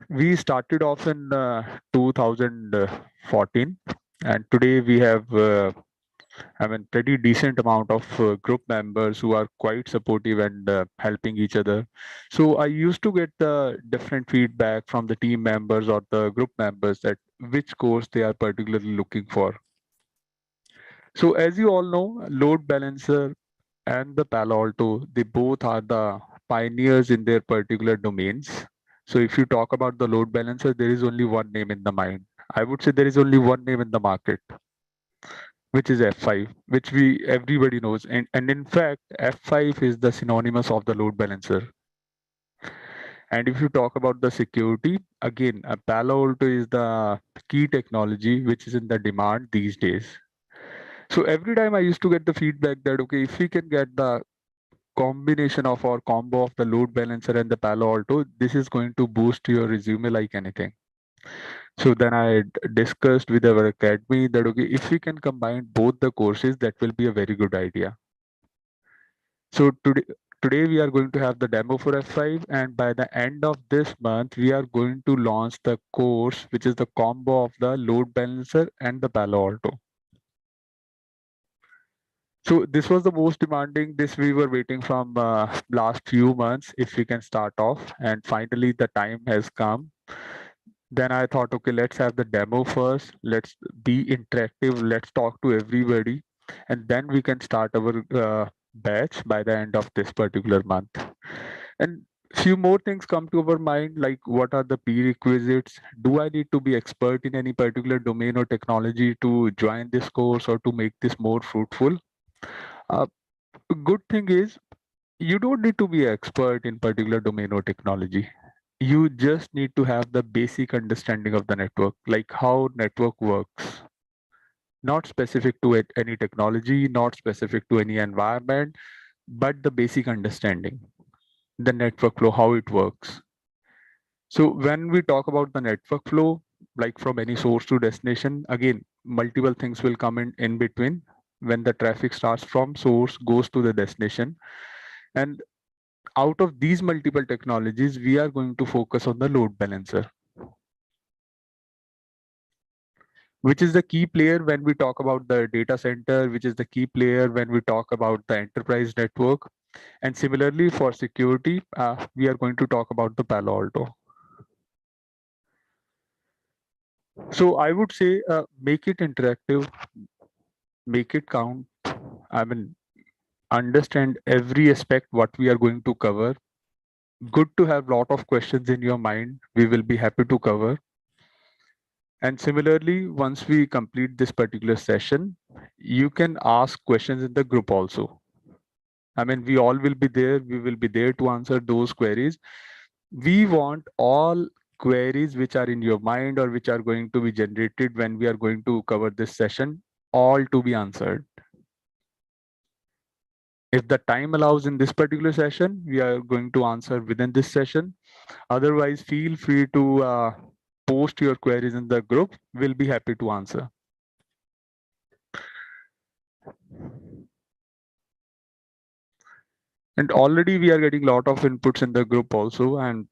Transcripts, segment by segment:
We started off in 2014, and today we have pretty decent amount of group members who are quite supportive and helping each other. So I used to get the different feedback from the team members or the group members that which course they are particularly looking for. So as you all know, load balancer and the Palo Alto, they both are the pioneers in their particular domains. So if you talk about the load balancer, there is only one name in the mind. I would say there is only one name in the market, which is F5, which we everybody knows. And in fact, F5 is the synonymous of the load balancer. And if you talk about the security, again, a Palo Alto is the key technology which is in the demand these days. So every time I used to get the feedback that okay, if we can get the combination of our combo of the load balancer and the Palo Alto, this is going to boost your resume like anything. So then I discussed with our academy that okay, if we can combine both the courses, that will be a very good idea. So today we are going to have the demo for F5, and by the end of this month, we are going to launch the course, which is the combo of the load balancer and the Palo Alto. So this was the most demanding. This we were waiting from last few months. If we can start off, and finally the time has come. Then I thought, okay, let's have the demo first. Let's be interactive. Let's talk to everybody, and then we can start our batch by the end of this particular month. And few more things come to our mind, like what are the prerequisites? Do I need to be expert in any particular domain or technology to join this course or to make this more fruitful? Uh, Good thing is you don't need to be an expert in particular domain or technology. You just need to have the basic understanding of the network, like how network works. Not specific to any technology, not specific to any environment, but the basic understanding, the network flow, how it works. So when we talk about the network flow, like from any source to destination, again, multiple things will come in between when the traffic starts from source, goes to the destination. And out of these multiple technologies, we are going to focus on the load balancer, which is the key player when we talk about the data center, which is the key player when we talk about the enterprise network. And similarly for security, we are going to talk about the Palo Alto. So I would say make it interactive, make it count. I mean, understand every aspect what we are going to cover. Good to have lot of questions in your mind. We will be happy to cover. And similarly, once we complete this particular session, you can ask questions in the group also. I mean, we all will be there. We will be there to answer those queries. We want all queries which are in your mind or which are going to be generated when we are going to cover this session, all to be answered. If the time allows in this particular session, we are going to answer within this session. Otherwise, feel free to post your queries in the group. We'll be happy to answer. And already we are getting a lot of inputs in the group also. And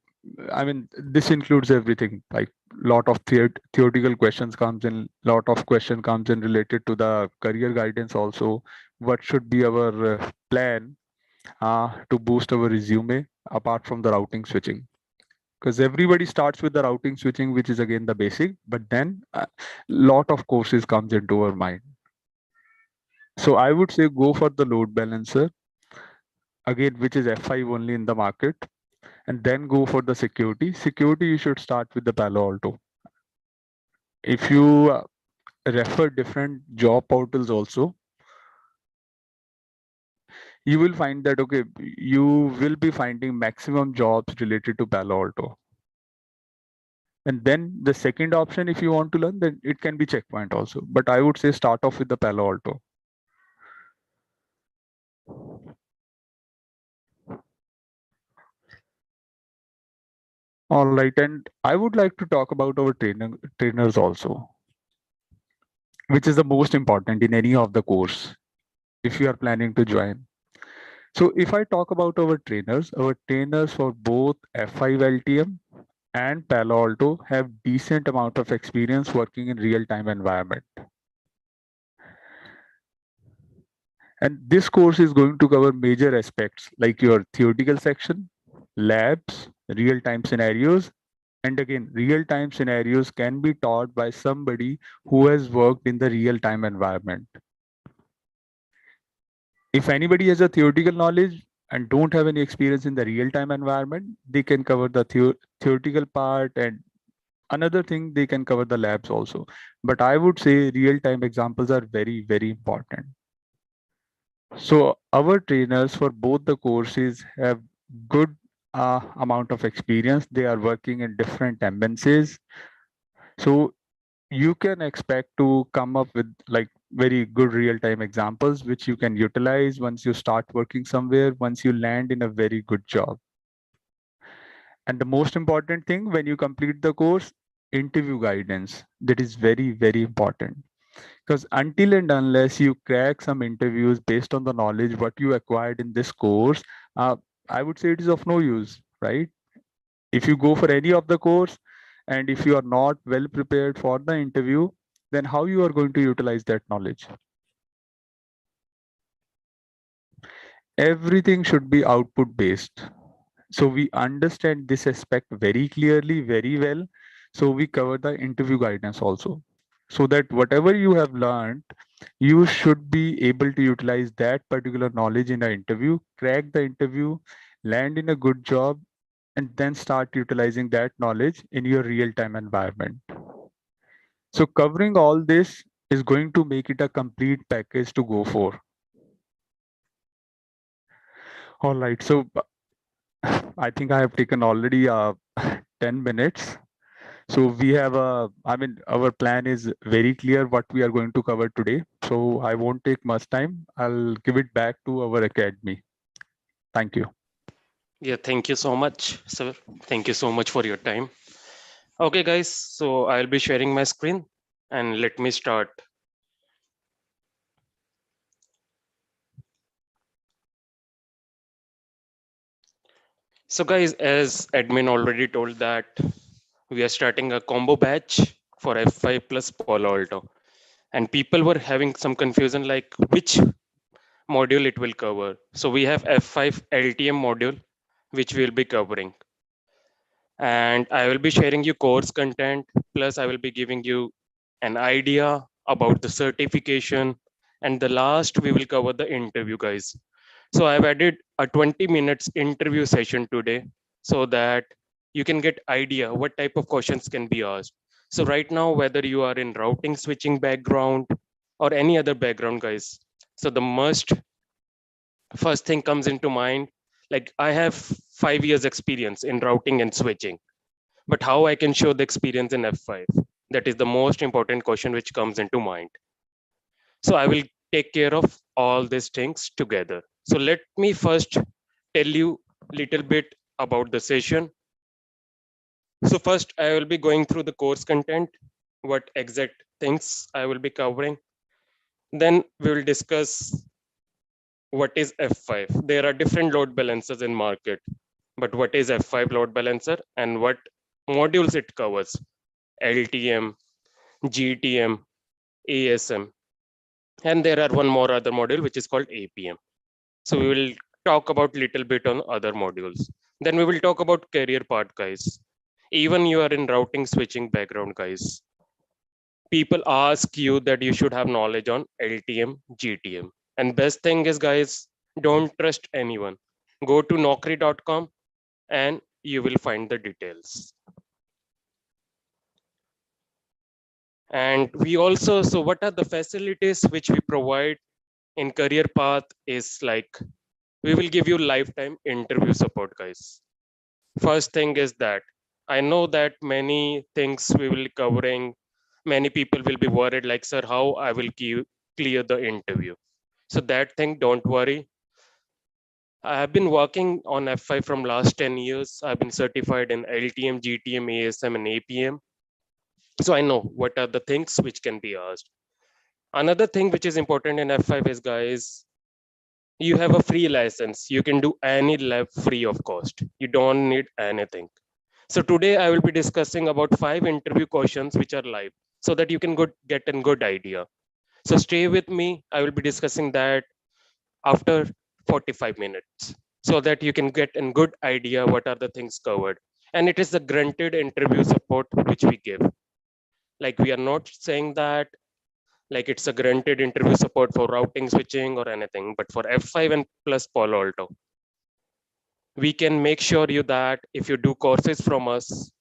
I mean, this includes everything, like lot of theoretical questions comes in, lot of question comes in related to the career guidance also. What should be our plan to boost our resume apart from the routing switching? Because everybody starts with the routing switching, which is again the basic, but then a lot of courses comes into our mind. So I would say go for the load balancer, again, which is F5 only in the market, and then go for the security. Security, you should start with the Palo Alto. If you refer different job portals also, you will find that, okay, you will be finding maximum jobs related to Palo Alto. And then the second option, if you want to learn, then it can be Checkpoint also. But I would say start off with the Palo Alto. All right, and I would like to talk about our trainers also, which is the most important in any of the course if you are planning to join. So if I talk about our trainers for both F5 LTM and Palo Alto have decent amount of experience working in real-time environment. And this course is going to cover major aspects like your theoretical section, labs, real-time scenarios, and again, real-time scenarios can be taught by somebody who has worked in the real-time environment. If anybody has a theoretical knowledge and don't have any experience in the real-time environment, they can cover the theoretical part, and another thing, they can cover the labs also. But I would say real-time examples are very, very important. So our trainers for both the courses have good amount of experience. They are working in different MNCs. So you can expect to come up with like very good real-time examples, which you can utilize once you start working somewhere, once you land in a very good job. And the most important thing, when you complete the course, interview guidance. That is very, very important. Because until and unless you crack some interviews based on the knowledge what you acquired in this course, I would say it is of no use, right? If you go for any of the course and if you are not well prepared for the interview, then how you are going to utilize that knowledge? Everything should be output based. So we understand this aspect very clearly, very well. So we cover the interview guidance also. So that whatever you have learned, you should be able to utilize that particular knowledge in an interview, crack the interview, land in a good job, and then start utilizing that knowledge in your real-time environment. So covering all this is going to make it a complete package to go for. All right. So I think I have taken already 10 minutes. So we have our plan is very clear what we are going to cover today. So I won't take much time. I'll give it back to our academy. Thank you. Yeah, thank you so much, sir. Thank you so much for your time. Okay, guys, so I'll be sharing my screen and let me start. So guys, as admin already told that we are starting a combo batch for F5 plus Palo Alto. And people were having some confusion like which module it will cover. So we have F5 LTM module, which we'll be covering. And I will be sharing you course content, plus I will be giving you an idea about the certification. And the last, we will cover the interview, guys. So I've added a 20 minutes interview session today so that you can get idea what type of questions can be asked. So right now, whether you are in routing switching background or any other background, guys, so the must first thing comes into mind, like I have 5 years experience in routing and switching, but how I can show the experience in F5? That is the most important question which comes into mind. So I will take care of all these things together. So let me first tell you a little bit about the session. So first I will be going through the course content, what exact things I will be covering. Then we will discuss what is F5. There are different load balancers in market, but what is F5 load balancer and what modules it covers? LTM, GTM, ASM, and there are one more other module which is called APM. So we will talk about little bit on other modules. Then we will talk about career part, guys. Even you are in routing switching background, guys, people ask you that you should have knowledge on LTM, GTM. And best thing is, guys, don't trust anyone. Go to naukri.com and you will find the details. And we also, so what are the facilities which we provide in career path is like, we will give you lifetime interview support, guys. First thing is that I know that many things we will covering, many people will be worried like, sir, how I will clear the interview. So that thing, don't worry. I have been working on F5 from last 10 years. I've been certified in LTM, GTM, ASM, and APM. So I know what are the things which can be asked. Another thing which is important in F5 is, guys, you have a free license. You can do any lab free of cost. You don't need anything. So today I will be discussing about 5 interview questions which are live so that you can get a good idea. So stay with me. I will be discussing that after 45 minutes so that you can get a good idea what are the things covered. And it is the granted interview support which we give. Like we are not saying that like it's a granted interview support for routing switching or anything, but for F5 and plus Palo Alto, we can make sure you that if you do courses from us,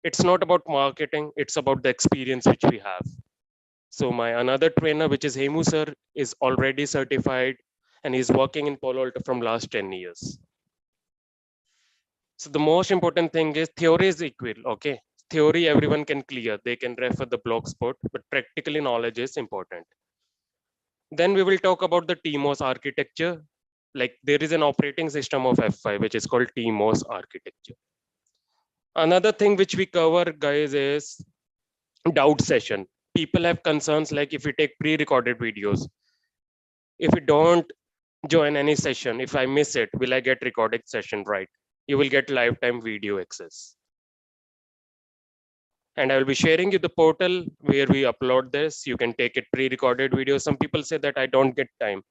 it's not about marketing, it's about the experience which we have. So my another trainer, which is Hemu sir, is already certified and he's working in Palo Alto from last 10 years. So the most important thing is theory is equal, okay? Theory everyone can clear, they can refer the blog spot, but practically knowledge is important. Then we will talk about the TMOS architecture. Like there is an operating system of F5, which is called TMOS architecture. Another thing which we cover, guys, is doubt session. People have concerns like if we take pre-recorded videos, if you don't join any session, if I miss it, will I get recorded session? Right? You will get lifetime video access. And I will be sharing you the portal where we upload this. You can take it pre-recorded video. Some people say that I don't get time.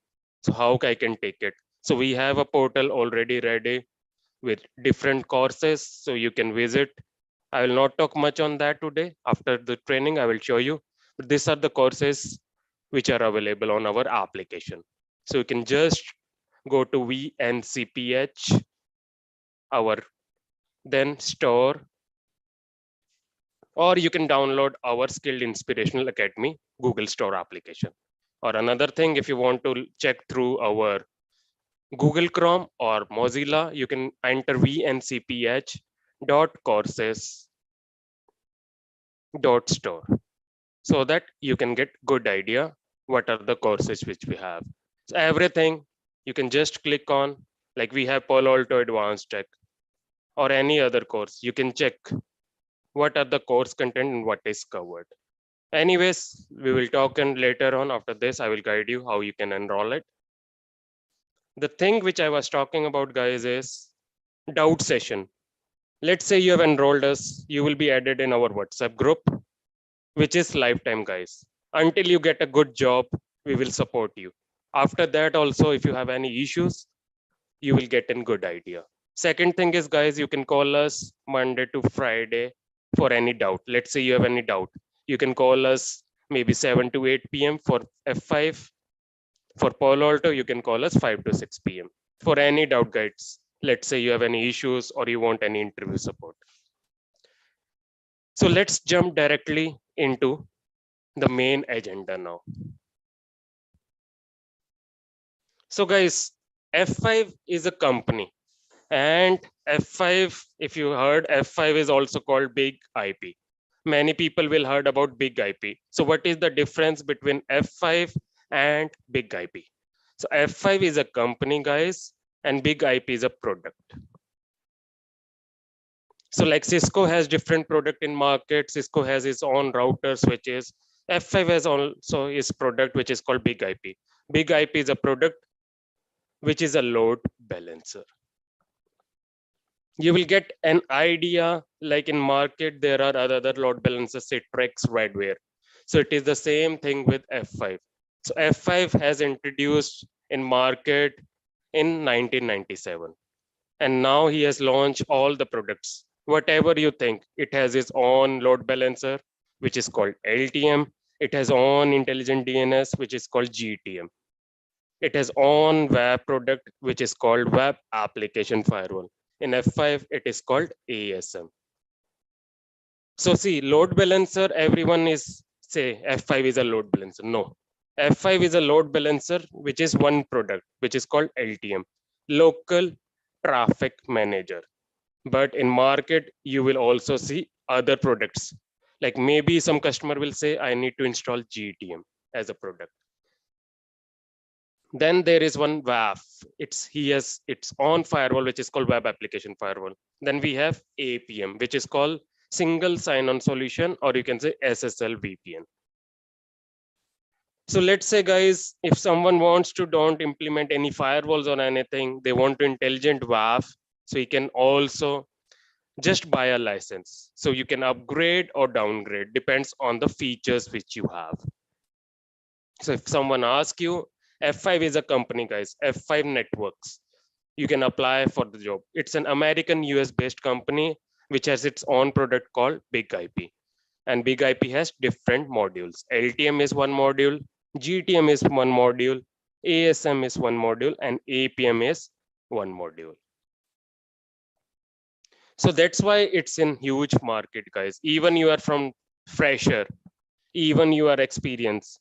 So how I can take it? So we have a portal already ready with different courses. So you can visit. I will not talk much on that today. After the training, I will show you. But these are the courses which are available on our application. So you can just go to VNCPH, our then store, or you can download our Skilled Inspirational Academy Google Store application. Or another thing, if you want to check through our Google Chrome or Mozilla, you can enter vncph.courses.store so that you can get good idea what are the courses which we have. So everything you can just click on, like we have Palo Alto Advanced Tech or any other course, you can check what are the course content and what is covered. Anyways, we will talk and later on after this, I will guide you how you can enroll it. The thing which I was talking about, guys, is doubt session. Let's say you have enrolled us, you will be added in our WhatsApp group, which is lifetime, guys. Until you get a good job, we will support you. After that, also, if you have any issues, you will get a good idea. Second thing is, guys, you can call us Monday to Friday for any doubt. Let's say you have any doubt. You can call us maybe 7 to 8 p.m. for F5. For Palo Alto, you can call us 5 to 6 p.m. for any doubt guides. Let's say you have any issues or you want any interview support. So let's jump directly into the main agenda now. So guys, F5 is a company and F5, if you heard, F5 is also called big IP. Many people will heard about big IP. So what is the difference between F5 and big IP? So F5 is a company, guys, and big IP is a product. So like Cisco has different product in market. Cisco has its own router switches. F5 has also its product, which is called big IP. Big IP is a product which is a load balancer. You will get an idea like in market, there are other load balancers, Citrix, Redware. So it is the same thing with F5. So F5 has introduced in market in 1997. And now he has launched all the products. Whatever you think, it has its own load balancer, which is called LTM. It has own intelligent DNS, which is called GTM. It has own web product, which is called web application firewall. In F5, it is called ASM. So see, load balancer, everyone is say F5 is a load balancer. No, F5 is a load balancer, which is one product, which is called LTM, local traffic manager. But in market, you will also see other products. Like maybe some customer will say, I need to install GTM as a product. Then there is one WAF. He has its own firewall, which is called web application firewall. Then we have APM, which is called single sign-on solution, or you can say SSL VPN. So let's say, guys, if someone wants to don't implement any firewalls or anything, they want to intelligent WAF, so he can also just buy a license. So you can upgrade or downgrade, depends on the features which you have. So if someone asks you, F5 is a company, guys, F5 Networks, you can apply for the job. It's an American US based company which has its own product called Big IP. And Big IP has different modules. LTM is one module, GTM is one module, ASM is one module, and APM is one module. So that's why it's in huge market, guys. Even you are from fresher, even you are experienced,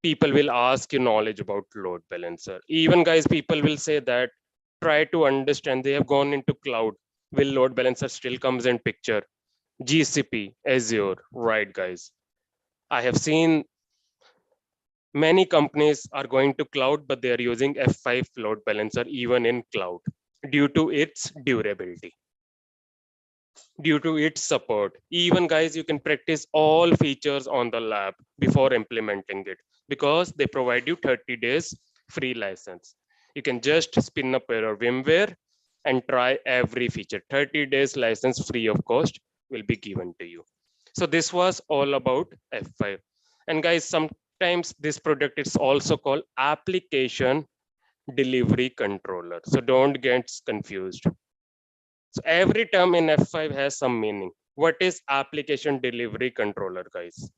people will ask you knowledge about load balancer. Even guys, people will say that try to understand. They have gone into cloud. Will load balancer still comes in picture? GCP, Azure, right, guys? I have seen many companies are going to cloud, but they are using F5 load balancer even in cloud due to its durability, due to its support. Even guys, you can practice all features on the lab before implementing it because they provide you 30 days free license. You can just spin up your VMware and try every feature. 30 days license free of cost will be given to you. So this was all about F5. And guys, sometimes this product is also called application delivery controller. So don't get confused. So every term in F5 has some meaning. What is application delivery controller, guys?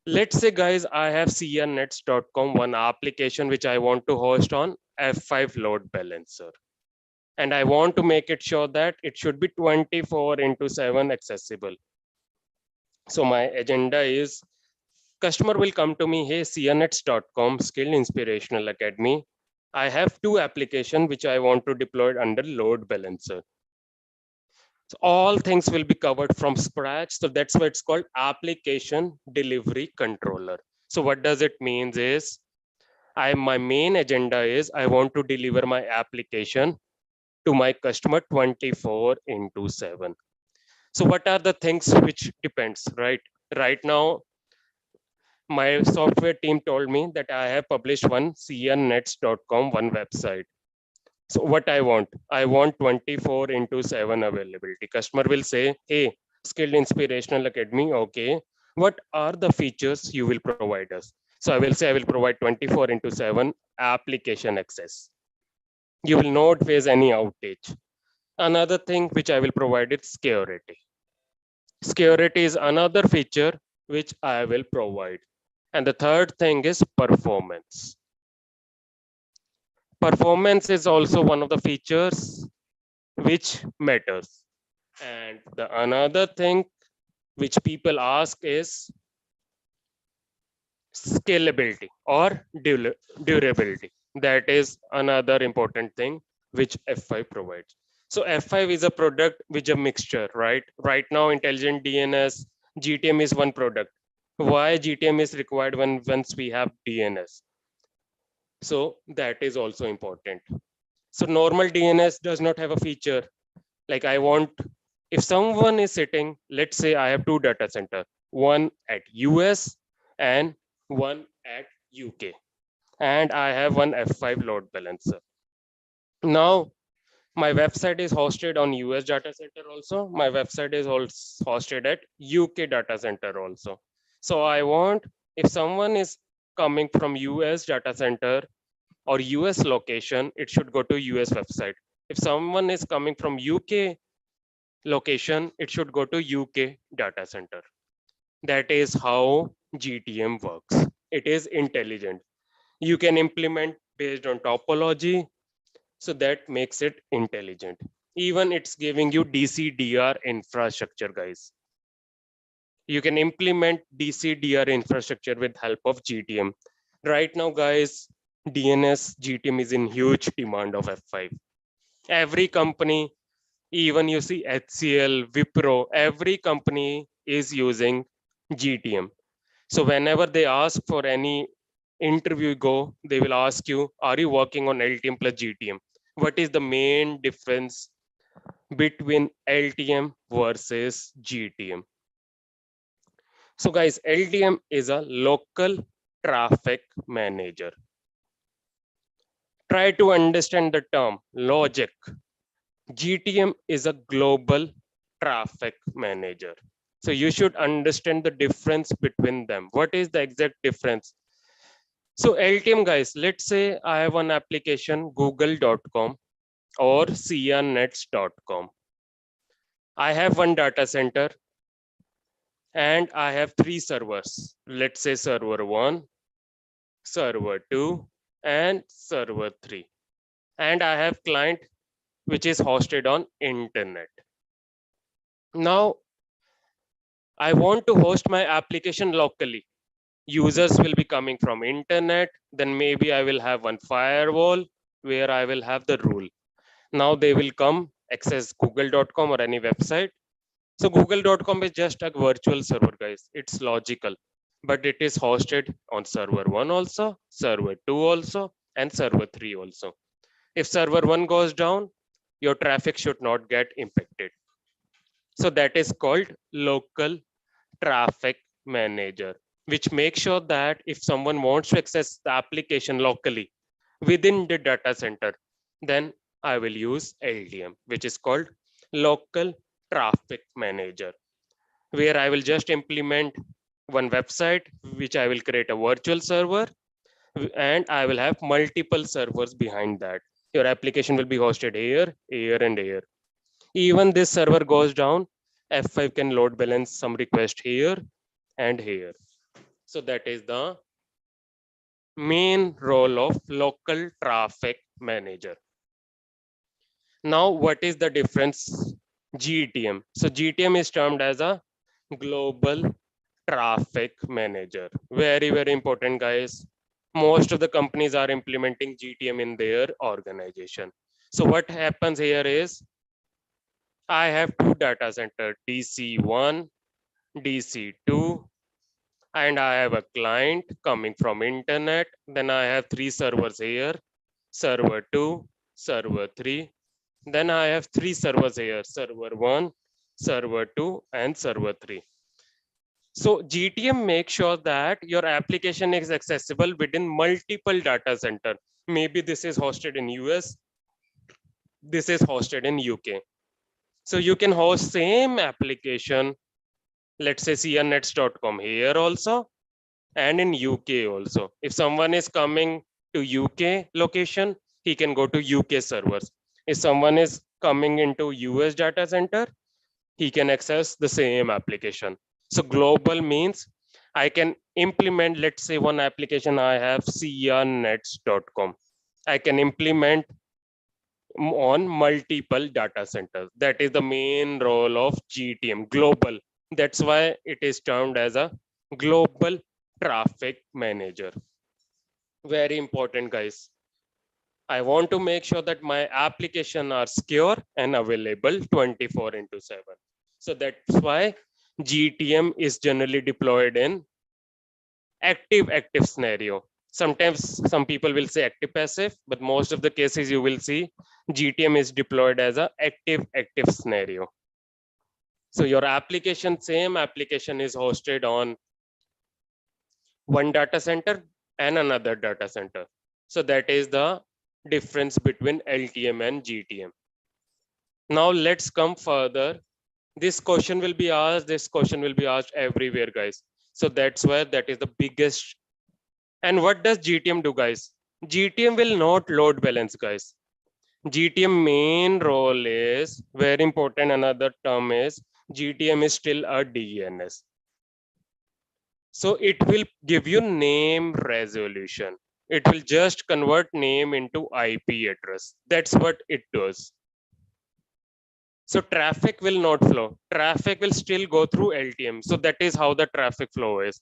Let's say, guys, I have cnets.com, one application which I want to host on F5 load balancer. And I want to make it sure that it should be 24/7 accessible. So my agenda is customer will come to me, hey, cnets.com, Skill Inspirational Academy. I have two applications which I want to deploy under load balancer. So all things will be covered from scratch. So that's why it's called application delivery controller. So what does it means is my main agenda is I want to deliver my application to my customer 24/7. So what are the things which depends, right? Right now, my software team told me that I have published one cnnets.com, one website. So what I want 24/7 availability. Customer will say, hey, Skilled Inspirational Academy, okay, what are the features you will provide us? So I will say I will provide 24/7 application access. You will not face any outage. Another thing which I will provide is security. Security is another feature which I will provide. And the third thing is performance. Performance is also one of the features which matters. And the another thing which people ask is scalability or durability. That is another important thing which F5 provides. So F5 is a product which a mixture, right? Right now, intelligent DNS, GTM is one product. Why GTM is required when once we have DNS? So that is also important. So normal DNS does not have a feature like I want, if someone is sitting, let's say I have two data center, one at US and one at UK, and I have one F5 load balancer. Now my website is hosted on US data center also. My website is also hosted at UK data center also. So I want, if someone is coming from US data center or US location, it should go to US website. If someone is coming from UK location, it should go to UK data center. That is how GTM works. It is intelligent. You can implement based on topology, so that makes it intelligent. Even it's giving you DC-DR infrastructure, guys. You can implement DC-DR infrastructure with help of GTM. Right now, guys, DNS GTM is in huge demand of F5. Every company, even you see HCL, Wipro, every company is using GTM. So whenever they ask for any interview go, they will ask you, are you working on LTM plus GTM? What is the main difference between LTM versus GTM? So guys, LTM is a local traffic manager. Try to understand the term logic. GTM is a global traffic manager. So you should understand the difference between them. What is the exact difference? So LTM guys, let's say I have one application google.com or crnets.com. I have one data center and I have three servers. Let's say server 1, server 2 and server 3. And I have client which is hosted on internet. Now I want to host my application locally. Users will be coming from internet, then maybe I will have one firewall where I will have the rule. Now they will come access google.com or any website. So google.com is just a virtual server guys. It's logical, but it is hosted on server 1 also, server 2 also and server 3 also. If server 1 goes down, your traffic should not get impacted. So that is called local traffic manager, which makes sure that if someone wants to access the application locally within the data center, then I will use LTM, which is called local traffic manager, where I will just implement one website, which I will create a virtual server, and I will have multiple servers behind that. Your application will be hosted here, here, and here. Even this server goes down, F5 can load balance some request here and here. So that is the main role of local traffic manager. Now, what is the difference? GTM. So GTM is termed as a global traffic manager. Very, very important, guys. Most of the companies are implementing GTM in their organization. So what happens here is I have two data center, DC1, DC2, and I have a client coming from internet. Then I have three servers here, server 2, server 3. Then I have three servers here, server 1, server 2, and server 3. So GTM makes sure that your application is accessible within multiple data center. Maybe this is hosted in US, this is hosted in UK. So you can host same application, let's say crnets.com here also, and in UK also. If someone is coming to UK location, he can go to UK servers. If someone is coming into US data center, he can access the same application. So global means I can implement, let's say one application I have crnets.com. I can implement on multiple data centers. That is the main role of GTM, global. That's why it is termed as a global traffic manager. Very important, guys. I want to make sure that my application are secure and available 24 into 7. So that's why GTM is generally deployed in active scenario. Sometimes some people will say active passive, but most of the cases you will see GTM is deployed as a active scenario. So your application, same application is hosted on one data center and another data center. So that is the difference between LTM and GTM. Now let's come further. This question will be asked everywhere, guys. So that's why that is the biggest. And what does GTM do, guys? GTM will not load balance, guys. GTM main role is very important. Another term is GTM is still a DNS. So it will give you name resolution. It will just convert name into IP address. That's what it does. So traffic will not flow. Traffic will still go through LTM. So that is how the traffic flow is.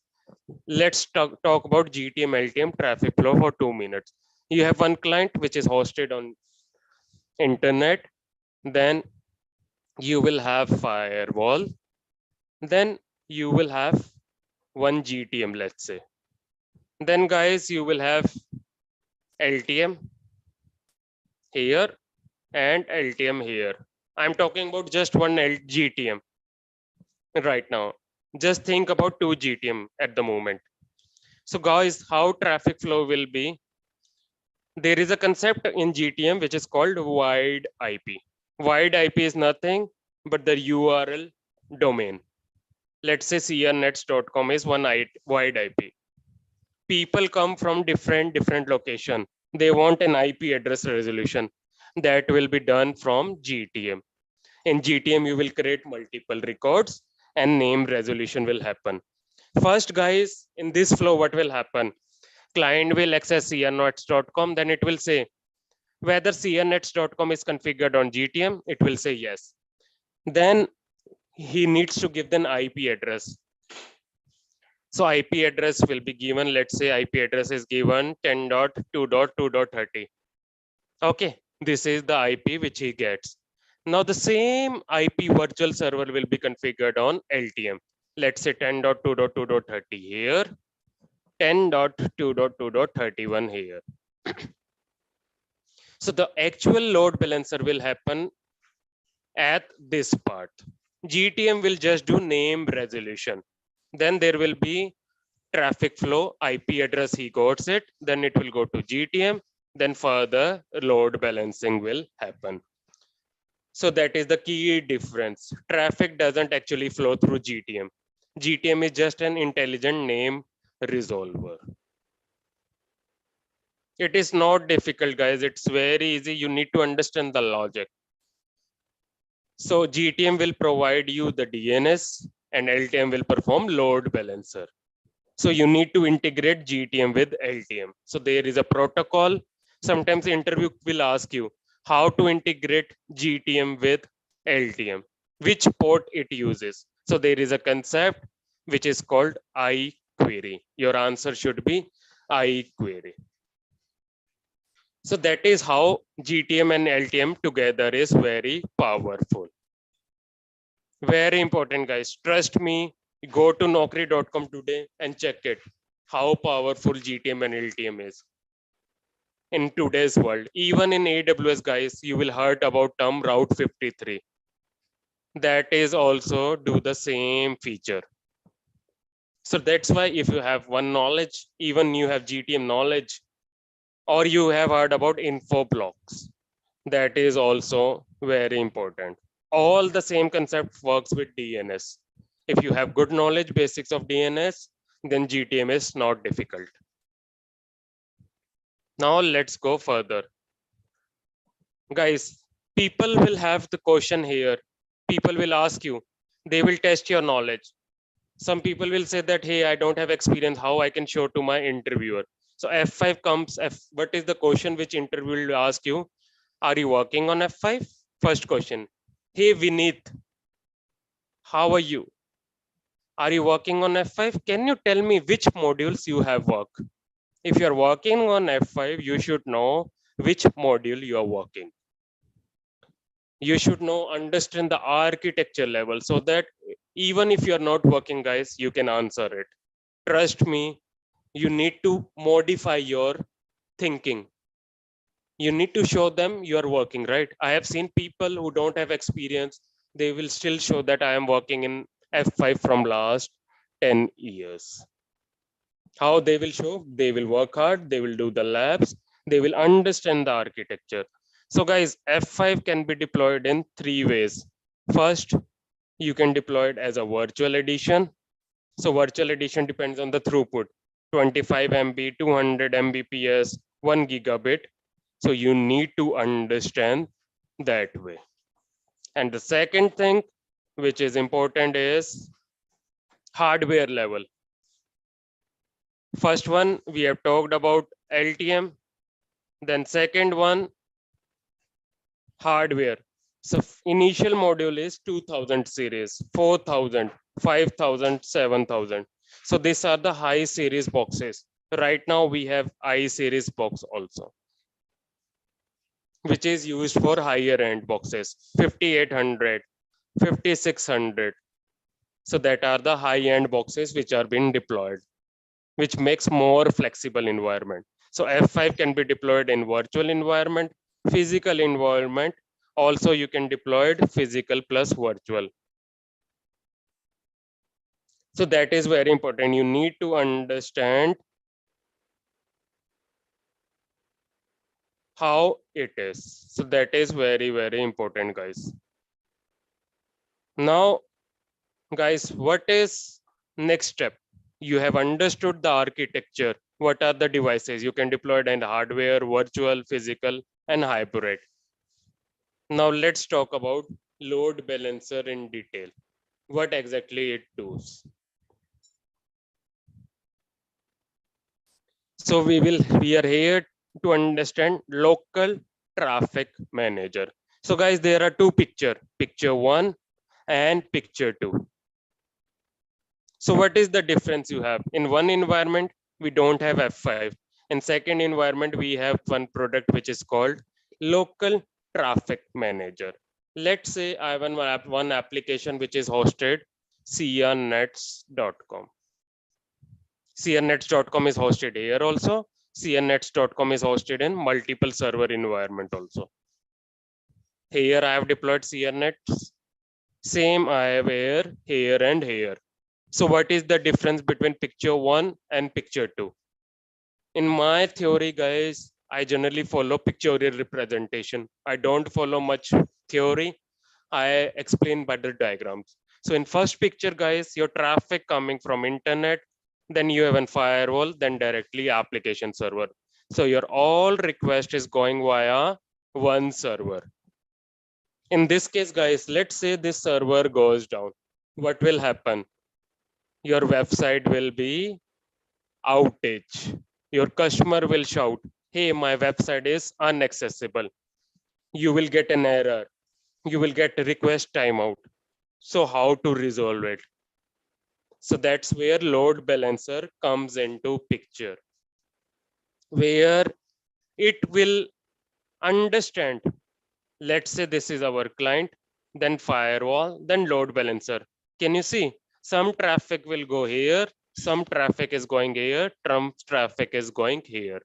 Let's talk about GTM LTM traffic flow for 2 minutes. You have one client which is hosted on internet. Then you will have firewall. Then you will have one GTM, let's say. Then guys, you will have LTM here and LTM here. I'm talking about just one GTM right now. Just think about two GTM at the moment. So guys, how traffic flow will be? There is a concept in GTM which is called wide IP. Wide IP is nothing but the URL domain. Let's say crnets.com is one wide IP. People come from different location. They want an IP address resolution that will be done from GTM. In GTM, you will create multiple records and name resolution will happen. First, guys, in this flow, what will happen? Client will access crnets.com, then it will say whether crnets.com is configured on GTM, it will say yes. Then he needs to give an IP address. So IP address will be given, let's say IP address is given 10.2.2.30. Okay, this is the IP which he gets. Now the same IP virtual server will be configured on LTM. Let's say 10.2.2.30 here, 10.2.2.31 here. So the actual load balancer will happen at this part. GTM will just do name resolution. Then there will be traffic flow, IP address, he got it, then it will go to GTM, then further load balancing will happen. So that is the key difference. Traffic doesn't actually flow through GTM. GTM is just an intelligent name resolver. It is not difficult, guys. It's very easy. You need to understand the logic. So GTM will provide you the DNS and LTM will perform load balancer. So you need to integrate GTM with LTM. So there is a protocol. Sometimes the interview will ask you how to integrate GTM with LTM, which port it uses. So there is a concept which is called iQuery. Your answer should be iQuery. So that is how GTM and LTM together is very powerful. Very important, guys. Trust me. Go to naukri.com today and check it. How powerful GTM and LTM is in today's world. Even in AWS, guys, you will heard about term Route 53. That is also do the same feature. So that's why if you have one knowledge, even you have GTM knowledge, or you have heard about info blocks, that is also very important. All the same concept works with DNS. If you have good knowledge basics of DNS, then GTM is not difficult. Now let's go further. Guys, people will have the question here. People will ask you, they will test your knowledge. Some people will say that, hey, I don't have experience, how I can show to my interviewer. So F5 comes, what is the question which interviewer will ask you? Are you working on F5? First question. Hey, Vineet, how are you? Are you working on F5? Can you tell me which modules you have worked? If you're working on F5, you should know which module you are working. You should know, understand the architecture level so that even if you're not working, guys, you can answer it. Trust me, you need to modify your thinking. You need to show them you are working, right? I have seen people who don't have experience, they will still show that I am working in F5 from last 10 years. How they will show? They will work hard, they will do the labs, they will understand the architecture. So guys, F5 can be deployed in 3 ways. First, you can deploy it as a virtual edition. So virtual edition depends on the throughput, 25 MB, 200 Mbps, 1 gigabit. So you need to understand that way. And the second thing which is important is hardware level. First one, we have talked about LTM. Then second one, hardware. So initial module is 2000 series, 4000, 5000, 7000. So these are the high series boxes. Right now we have I series box also, which is used for higher end boxes, 5800, 5600. So that are the high end boxes which are being deployed, which makes more flexible environment. So F5 can be deployed in virtual environment, physical environment. Also, you can deploy it physical plus virtual. So that is very important. You need to understand how it is. So that is very, very important, guys. Now, guys, what is next step? You have understood the architecture. What are the devices? You can deploy it in hardware, virtual, physical, and hybrid. Now let's talk about load balancer in detail. What exactly it does. So we are here to understand local traffic manager. So guys, there are two picture one and picture two. So what is the difference you have? In one environment, we don't have F5. In second environment, we have one product which is called local traffic manager. Let's say I have one application which is hosted crnets.com. crnets.com is hosted here also. crnets.com is hosted in multiple server environment also. Here I have deployed crnets. Same I have here and here. So what is the difference between picture one and picture two? In my theory, guys, I generally follow pictorial representation. I don't follow much theory. I explain by the diagrams. So in first picture, guys, your traffic coming from internet, then you have a firewall, then directly application server. So your all request is going via one server. In this case, guys, let's say this server goes down. What will happen? Your website will be outage. Your customer will shout, hey, my website is inaccessible. You will get an error. You will get a request timeout. So how to resolve it? So that's where load balancer comes into picture, where it will understand. Let's say this is our client, then firewall, then load balancer. Can you see? Some traffic will go here, some traffic is going here, some traffic is going here.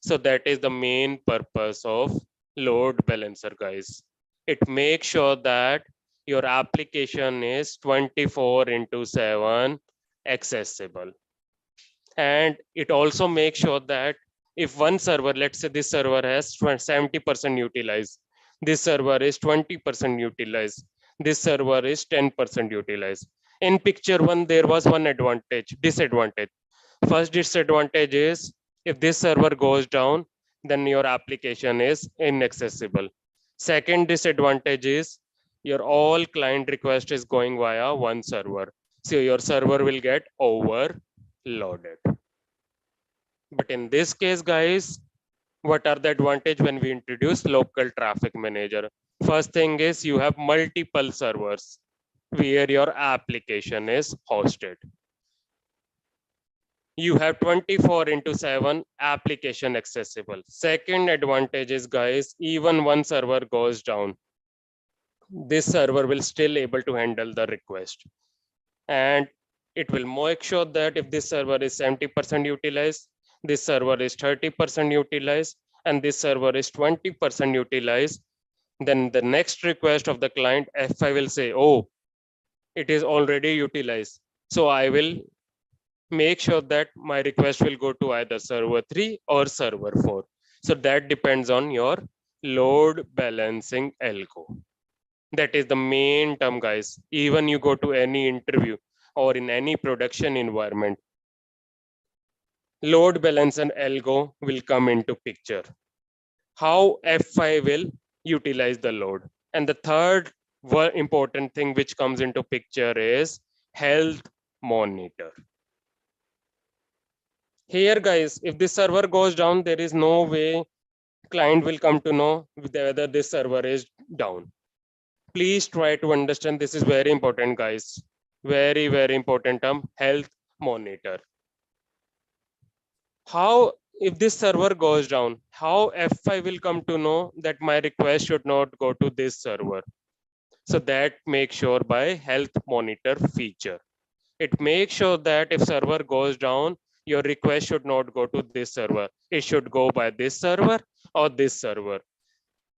So that is the main purpose of load balancer, guys. It makes sure that your application is 24 into 7 accessible. And it also makes sure that if one server, let's say this server has 70% utilized, this server is 20% utilized, this server is 10% utilized. In picture one, there was one disadvantage. First disadvantage is if this server goes down, then your application is inaccessible. Second disadvantage is your all client request is going via one server. So your server will get overloaded. But in this case, guys, what are the advantage when we introduce local traffic manager? First thing is you have multiple servers where your application is hosted. You have 24 into 7 application accessible. Second advantage is, guys, even one server goes down, this server will still able to handle the request. And it will make sure that if this server is 70% utilized, this server is 30% utilized, and this server is 20% utilized, then the next request of the client F5 will say, oh, it is already utilized. So I will make sure that my request will go to either server 3 or server 4. So that depends on your load balancing algo. That is the main term, guys. Even you go to any interview or in any production environment, load balance and algo will come into picture. How F5 will utilize the load. And the third important thing which comes into picture is health monitor. Here, guys, if this server goes down, there is no way client will come to know whether this server is down. Please try to understand, this is very important, guys. Very, very important term, health monitor. How, if this server goes down, how F5 will come to know that my request should not go to this server? So that makes sure by health monitor feature. It makes sure that if server goes down, your request should not go to this server. It should go by this server or this server.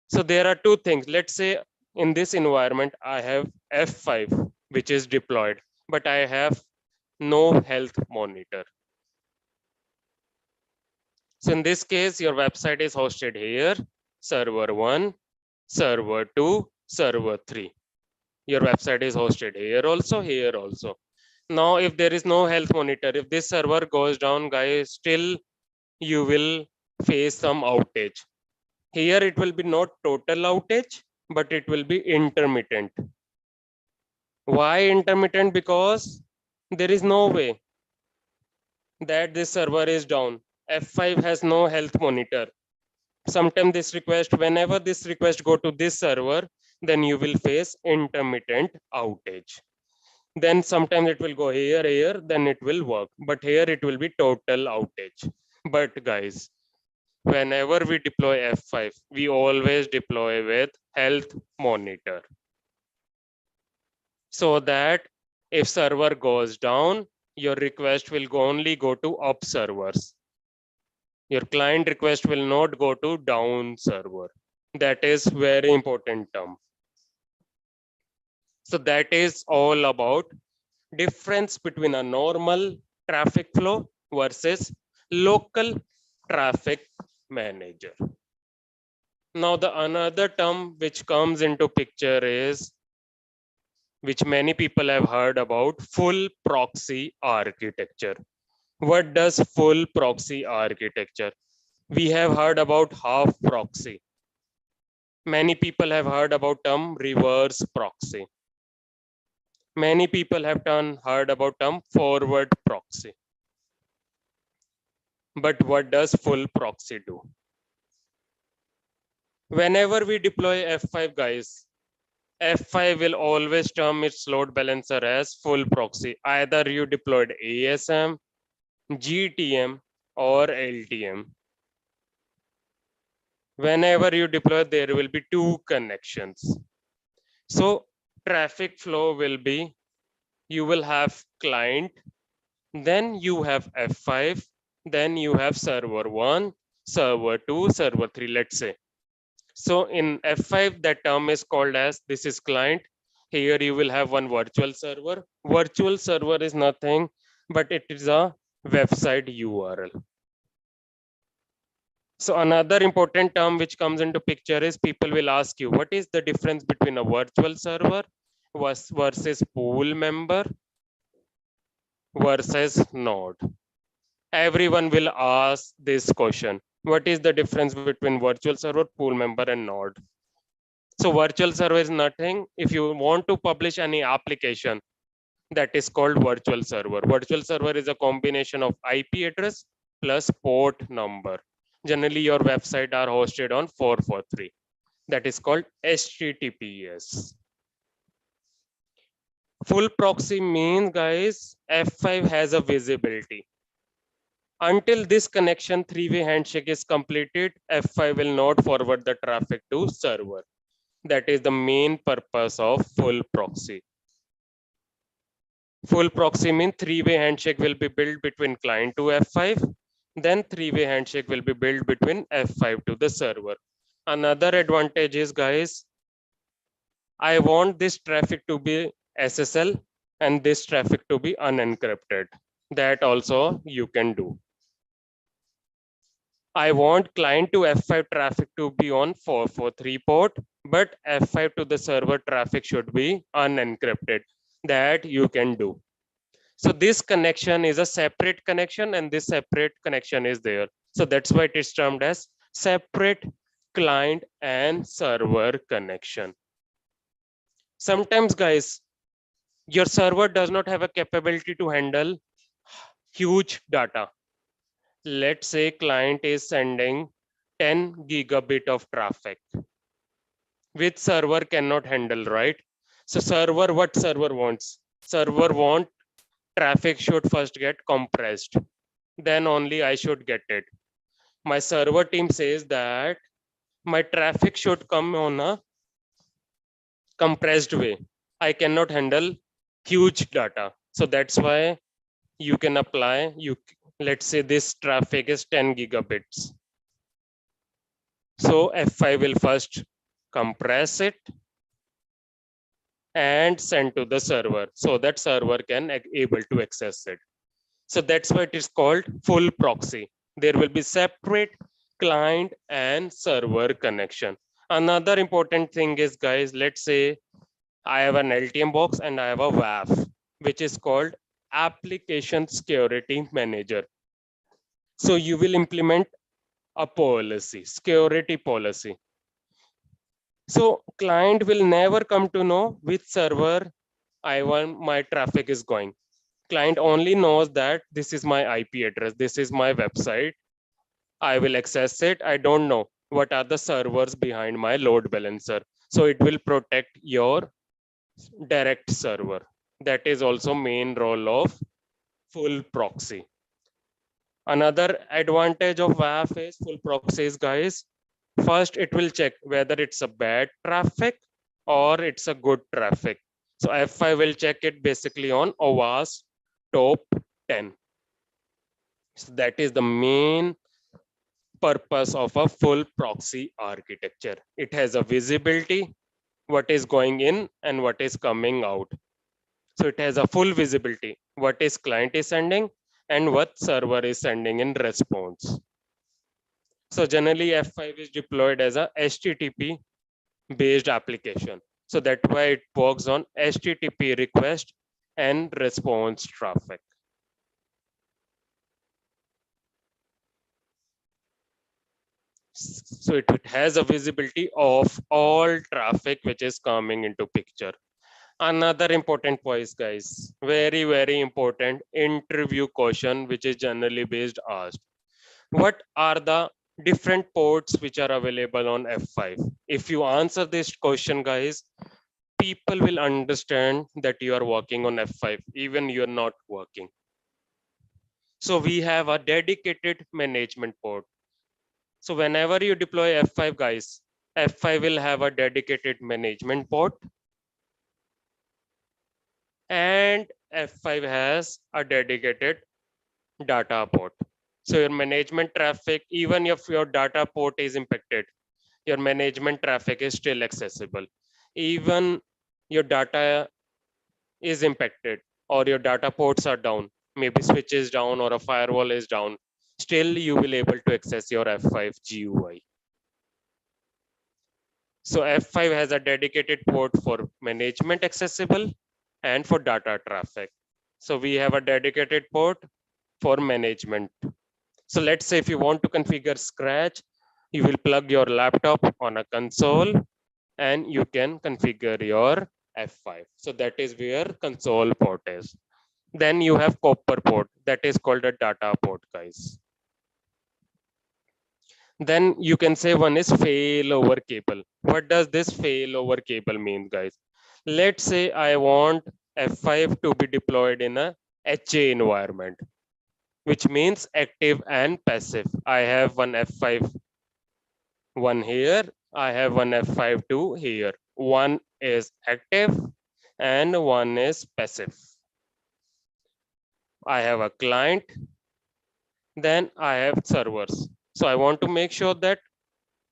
So there are two things. Let's say in this environment, I have F5, which is deployed, but I have no health monitor. So in this case, your website is hosted here. server 1, server 2, server 3. Your website is hosted here also, here also. Now, if there is no health monitor, if this server goes down, guys, still you will face some outage. Here it will be not total outage, but it will be intermittent. Why intermittent? Because there is no way that this server is down. F5 has no health monitor. Sometimes this request, whenever this request go to this server, then you will face intermittent outage. Then sometimes it will go here, then it will work. But here it will be total outage. But guys, whenever we deploy F5, we always deploy with health monitor. So that if server goes down, your request will only go to up servers. Your client request will not go to down server. That is very important term. So that is all about difference between a normal traffic flow versus local traffic manager. Now the another term which comes into picture is, which many people have heard about, full proxy architecture. What does full proxy architecture? We have heard about half proxy. Many people have heard about term reverse proxy. Many people have heard about term forward proxy. But what does full proxy do? Whenever we deploy F5, guys, F5 will always term its load balancer as full proxy. Either you deployed ASM, GTM, or LTM. Whenever you deploy, there will be two connections. So traffic flow will be, you will have client, then you have F5, then you have server 1, server 2, server 3, let's say. So in F5, that term is called as, this is client. Here you will have one virtual server. Virtual server is nothing, but it is a website URL. So another important term which comes into picture is, people will ask you, what is the difference between a virtual server versus pool member versus node? Everyone will ask this question. What is the difference between virtual server, pool member, and node? So virtual server is nothing. If you want to publish any application, that is called virtual server. Virtual server is a combination of IP address plus port number. Generally, your website are hosted on 443. That is called HTTPS. Full proxy means, guys, F5 has a visibility. Until this connection three-way handshake is completed, F5 will not forward the traffic to server. That is the main purpose of full proxy. Full proxy means three-way handshake will be built between client to F5. Then three-way handshake will be built between F5 to the server. Another advantage is, guys, I want this traffic to be SSL and this traffic to be unencrypted. That also you can do. I want client to F5 traffic to be on 443 port, but F5 to the server traffic should be unencrypted. That you can do. So this connection is a separate connection and this separate connection is there. So that's why it is termed as separate client and server connection. Sometimes, guys, your server does not have a capability to handle huge data. Let's say client is sending 10 gigabit of traffic, which server cannot handle, right? So server, what server wants? Server want traffic should first get compressed. Then only I should get it. My server team says that my traffic should come on a compressed way. I cannot handle huge data. So that's why you can apply, let's say this traffic is 10 gigabits. So F5 will first compress it and send to the server so that server can able to access it. So that's why it is called full proxy. There will be separate client and server connection. Another important thing is, guys, let's say I have an LTM box and I have a WAF, which is called Application Security Manager. So you will implement a policy, security policy. So client will never come to know which server I want my traffic is going. Client only knows that this is my IP address, this is my website. I will access it. I don't know what are the servers behind my load balancer. So it will protect your direct server. That is also main role of full proxy. Another advantage of WAF is full proxies, guys. First, it will check whether it's a bad traffic or it's a good traffic. So F5 will check it basically on OWASP top 10. So that is the main purpose of a full proxy architecture. It has a visibility, what is going in and what is coming out. So it has a full visibility, what is client is sending and what server is sending in response. So generally F5 is deployed as a HTTP based application. So that's why it works on HTTP request and response traffic. So it has a visibility of all traffic which is coming into picture. Another important point, guys, very important interview question which is generally based asked. What are the different ports which are available on F5? If you answer this question, guys, people will understand that you are working on F5, even you're not working. So we have a dedicated management port. So whenever you deploy F5, guys, F5 will have a dedicated management port and F5 has a dedicated data port. So your management traffic, even if your data port is impacted, your management traffic is still accessible. Even your data is impacted or your data ports are down, maybe switch is down or a firewall is down, still you will able to access your F5 GUI. So F5 has a dedicated port for management accessible and for data traffic. So we have a dedicated port for management. So let's say if you want to configure Scratch, you will plug your laptop on a console and you can configure your F5. So that is where console port is. Then you have copper port, that is called a data port, guys. Then you can say one is failover cable. What does this failover cable mean, guys? Let's say I want F5 to be deployed in a HA environment, which means active and passive. I have one F5 one here, I have one F5 two here. One is active and one is passive. I have a client, then I have servers. So I want to make sure that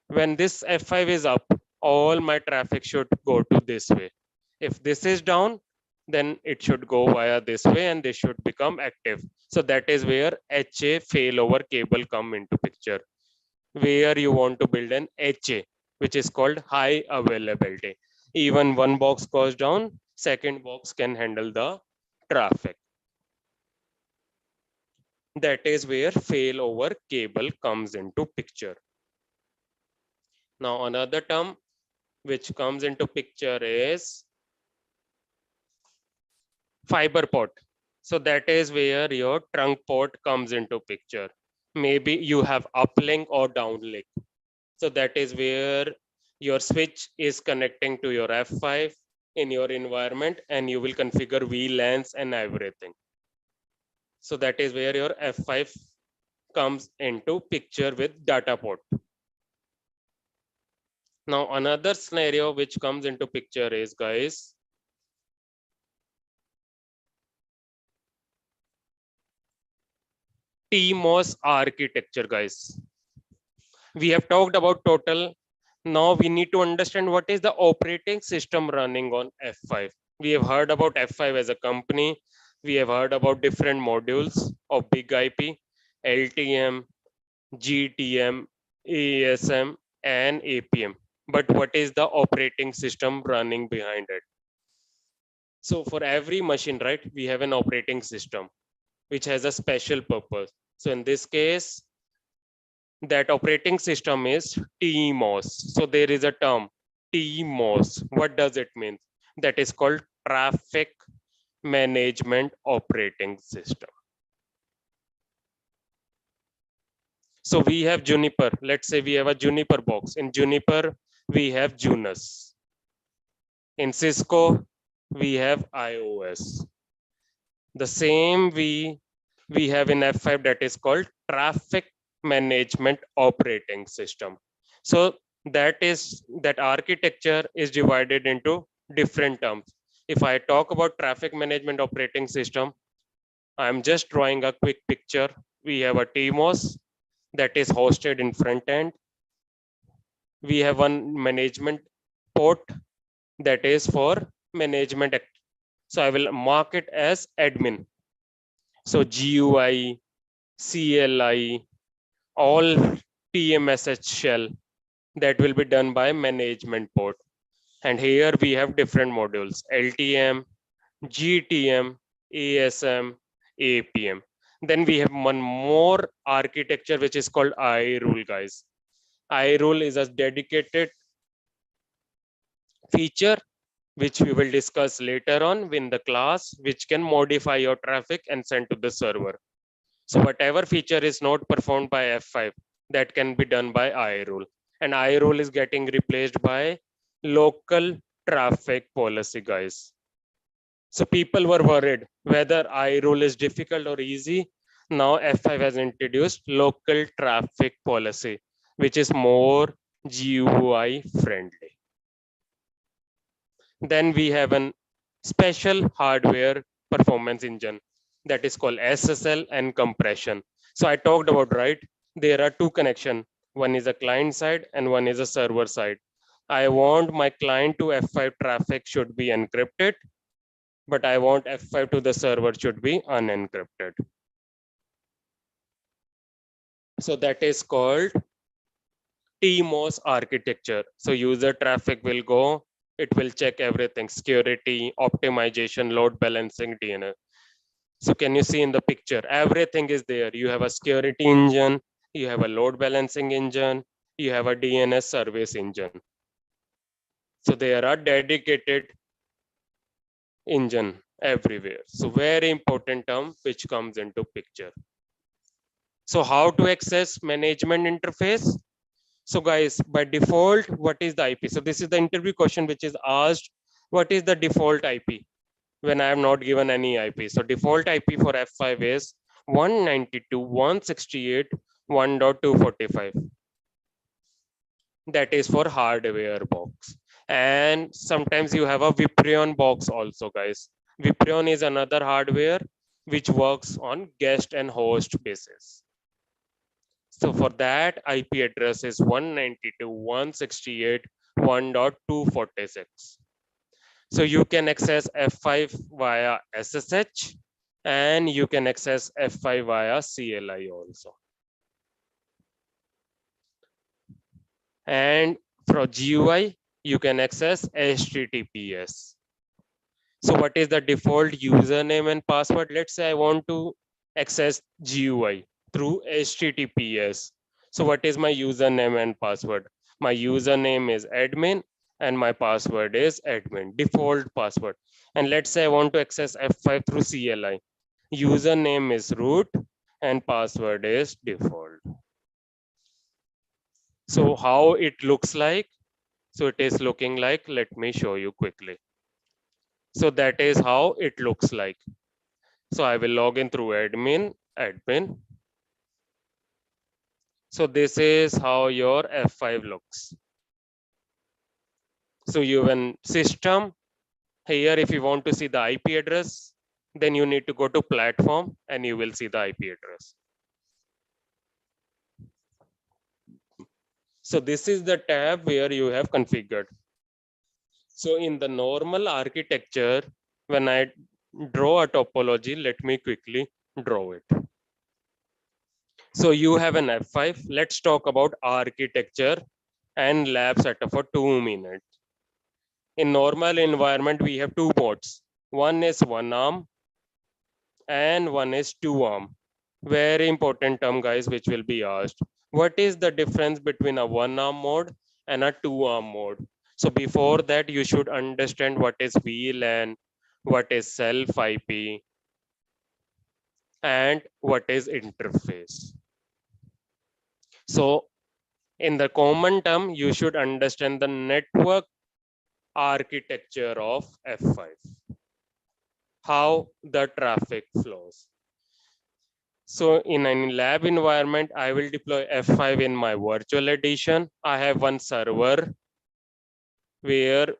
when this F5 is up, all my traffic should go to this way. If this is down, then it should go via this way and this should become active. So that is where HA failover cable come into picture, where you want to build an HA, which is called high availability. Even one box goes down, second box can handle the traffic. That is where failover cable comes into picture. Now another term which comes into picture is fiber port. So that is where your trunk port comes into picture. Maybe you have uplink or downlink. So that is where your switch is connecting to your F5 in your environment and you will configure VLANs and everything. So that is where your F5 comes into picture with data port. Now another scenario which comes into picture is, guys, TMOS architecture, guys. We have talked about total. Now we need to understand what is the operating system running on F5. We have heard about F5 as a company. We have heard about different modules of big IP, LTM, GTM, ASM, and APM. But what is the operating system running behind it? So for every machine, right, we have an operating system which has a special purpose. So in this case, that operating system is TMOS. So there is a term TMOS. What does it mean? That is called Traffic Management Operating System. So we have Juniper. Let's say we have a Juniper box. In Juniper, we have Junus. In Cisco, we have iOS. The same we have in F5 that is called Traffic Management Operating System. So that architecture is divided into different terms. If I talk about Traffic Management Operating System, I'm just drawing a quick picture. We have a TMOS that is hosted in front end. We have one management port that is for management. So I will mark it as admin. So GUI, CLI, all TMSH shell that will be done by management port. And here we have different modules, LTM, GTM, ASM, APM. Then we have one more architecture which is called iRule, guys. iRule is a dedicated feature which we will discuss later on in the class, which can modify your traffic and send to the server. So whatever feature is not performed by F5, that can be done by iRule. And iRule is getting replaced by local traffic policy, guys. So people were worried whether iRule is difficult or easy. Now F5 has introduced local traffic policy, which is more GUI friendly. Then we have an special hardware performance engine that is called SSL and compression. So I talked about, right, there are two connections. One is a client side and one is a server side. I want my client to F5 traffic should be encrypted, but I want F5 to the server should be unencrypted. So that is called TMOS architecture. So user traffic will go, it will check everything, security, optimization, load balancing, DNS. So can you see in the picture, everything is there. You have a security engine, you have a load balancing engine, you have a DNS service engine. So there are dedicated engine everywhere. So very important term which comes into picture. So how to access management interface? So guys, by default, what is the IP? So this is the interview question which is asked, what is the default IP when I have not given any IP? So default IP for F5 is 192.168.1.245. That is for hardware box. And sometimes you have a Viprion box also, guys. Viprion is another hardware which works on guest and host basis. So for that, IP address is 192.168.1.246. So you can access F5 via SSH and you can access F5 via CLI also. And for GUI, you can access HTTPS. So what is the default username and password? Let's say I want to access GUI through HTTPS. So what is my username and password? My username is admin and my password is admin, default password. And let's say I want to access F5 through CLI. Username is root and password is default. So how it looks like? So it is looking like, let me show you quickly. So that is how it looks like. So I will log in through admin. So this is how your F5 looks. So you have a system here. If you want to see the IP address, then you need to go to platform and you will see the IP address. So this is the tab where you have configured. So in the normal architecture, when I draw a topology, let me quickly draw it. So you have an F5. Let's talk about architecture and lab setup for 2 minutes. In normal environment, we have two modes. One is one arm and one is two arm. Very important term, guys, which will be asked. What is the difference between a one arm mode and a two arm mode? So before that, you should understand what is VLAN, what is self IP, and what is interface. So in the common term, you should understand the network architecture of F5, how the traffic flows. So in a lab environment, I will deploy F5 in my virtual edition. I have one server where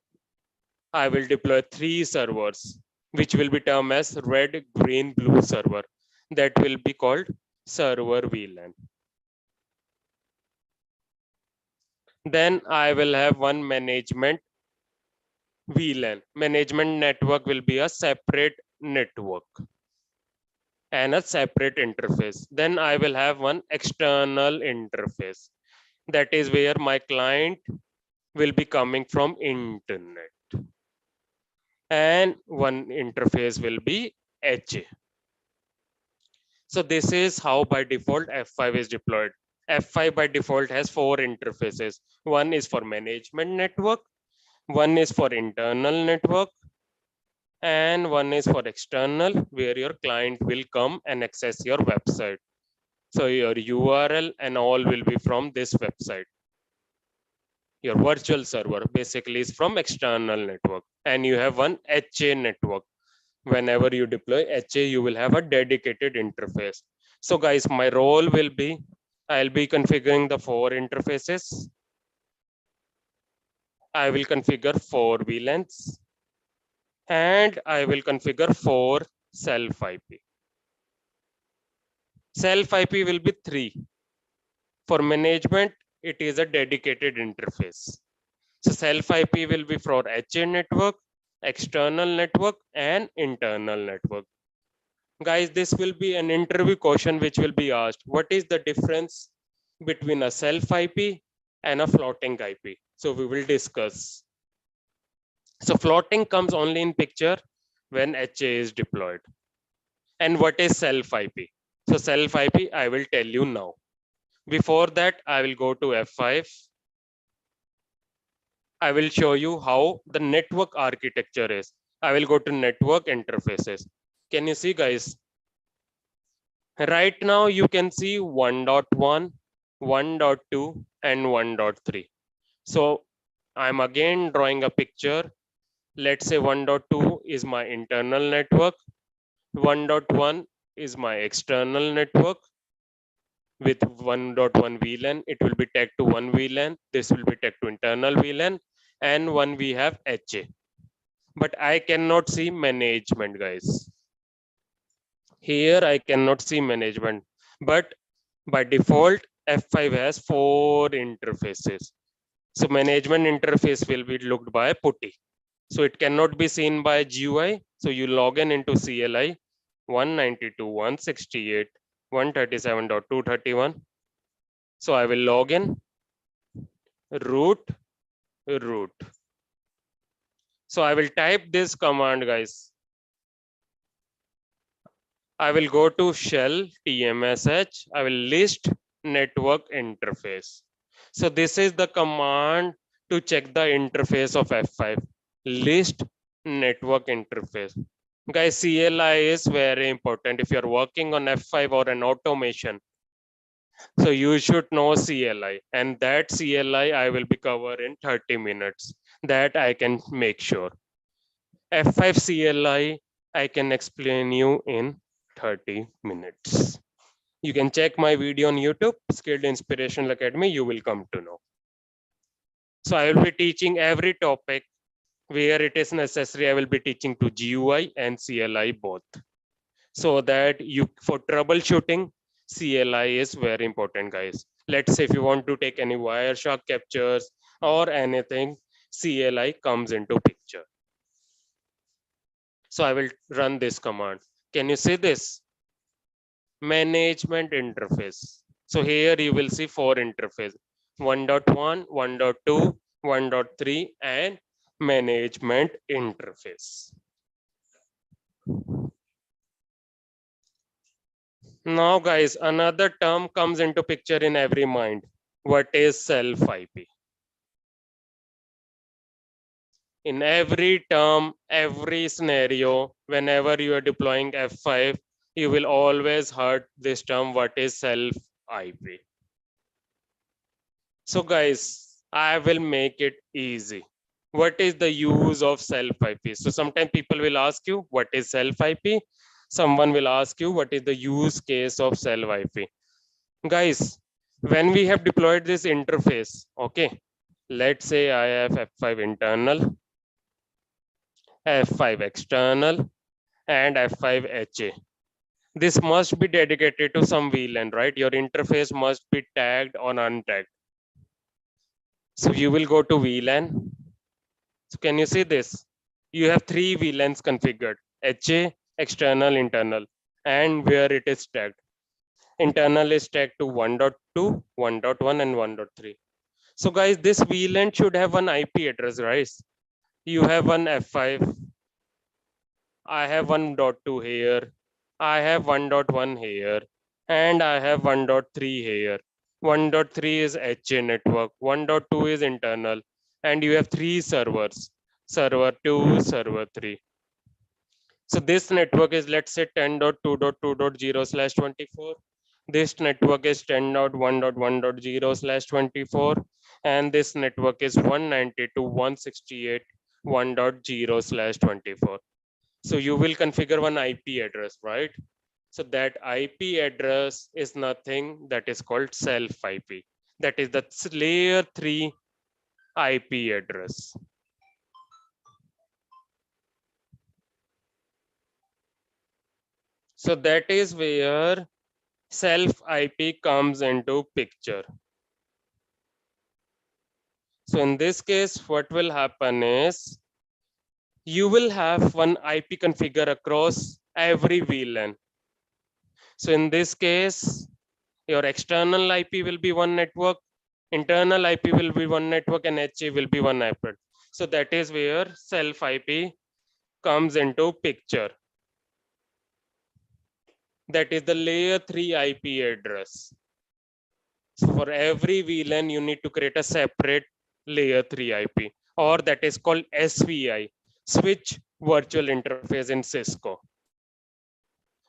I will deploy 3 servers, which will be termed as red, green, blue server. That will be called server VLAN. Then I will have one management VLAN. Management network will be a separate network and a separate interface. Then I will have one external interface. That is where my client will be coming from internet. And one interface will be HA. So this is how by default F5 is deployed. F5 by default has 4 interfaces. One is for management network, one is for internal network, and one is for external, where your client will come and access your website. So your URL and all will be from this website. Your virtual server basically is from external network, and you have one HA network. Whenever you deploy HA, you will have a dedicated interface. So guys, my role will be, I'll be configuring the 4 interfaces. I will configure 4 VLANs, and I will configure 4 self IP. Self IP will be 3. For management, it is a dedicated interface. So self IP will be for HA network, external network, and internal network. Guys, this will be an interview question which will be asked. What is the difference between a self IP and a floating IP? So we will discuss. So floating comes only in picture when HA is deployed. And what is self IP? So self IP, I will tell you now. Before that, I will go to F5. I will show you how the network architecture is. I will go to network interfaces. Can you see, guys? Right now, you can see 1.1, 1.2, and 1.3. So I'm again drawing a picture. Let's say 1.2 is my internal network. 1.1 is my external network. With 1.1 VLAN, it will be tagged to one VLAN. This will be tagged to internal VLAN. And one we have HA. But I cannot see management, guys. Here I cannot see management, but by default, F5 has 4 interfaces. So management interface will be looked by putty. So it cannot be seen by GUI. So you log in into CLI 192.168.137.231. So I will log in root. So I will type this command, guys. I will go to shell TMSH. I will list network interface. So this is the command to check the interface of F5. List network interface. Guys, CLI is very important if you're working on F5 or an automation. So you should know CLI, and that CLI I will be covered in 30 minutes. That I can make sure. F5 CLI I can explain you in 30 minutes. You can check my video on YouTube, Skilled Inspirational Academy, you will come to know. So I will be teaching every topic where it is necessary. I will be teaching to GUI and CLI both. So that you, for troubleshooting, CLI is very important, guys. Let's say if you want to take any Wireshark captures or anything, CLI comes into picture. So I will run this command. Can you see this? Management interface. So here you will see 4 interface, 1.1, 1.2, 1.3 and management interface. Now guys, another term comes into picture in every mind. What is self IP? In every term, every scenario, whenever you are deploying F5, you will always heard this term, what is self IP. So guys, I will make it easy. What is the use of self IP? So sometimes people will ask you, what is self IP? Someone will ask you, what is the use case of self IP? Guys, when we have deployed this interface, okay, let's say I have F5 internal, F5 external, and F5 HA. This must be dedicated to some VLAN, right? Your interface must be tagged or untagged. So you will go to VLAN. So can you see this? You have 3 VLANs configured, HA, external, internal, and where it is tagged. Internal is tagged to 1.2, 1.1, and 1.3. So guys, this VLAN should have an IP address, right? You have one F5, I have 1.2 here, I have 1.1 here, and I have 1.3 here. 1.3 is HA network, 1.2 is internal, and you have 3 servers, server 2, server 3. So this network is, let's say, 10.2.2.0/24. This network is 10.1.1.0/24. And this network is 192.168.1.0/24. So you will configure one IP address, right? So that IP address is nothing that is called self IP. That is the layer 3 IP address. So that is where self IP comes into picture. So in this case, what will happen is you will have one IP configure across every VLAN. So in this case, your external IP will be one network, internal IP will be one network, and HA will be one network. So that is where self IP comes into picture. That is the layer 3 IP address. So for every VLAN, you need to create a separate layer 3 IP, or that is called SVI, switch virtual interface in Cisco.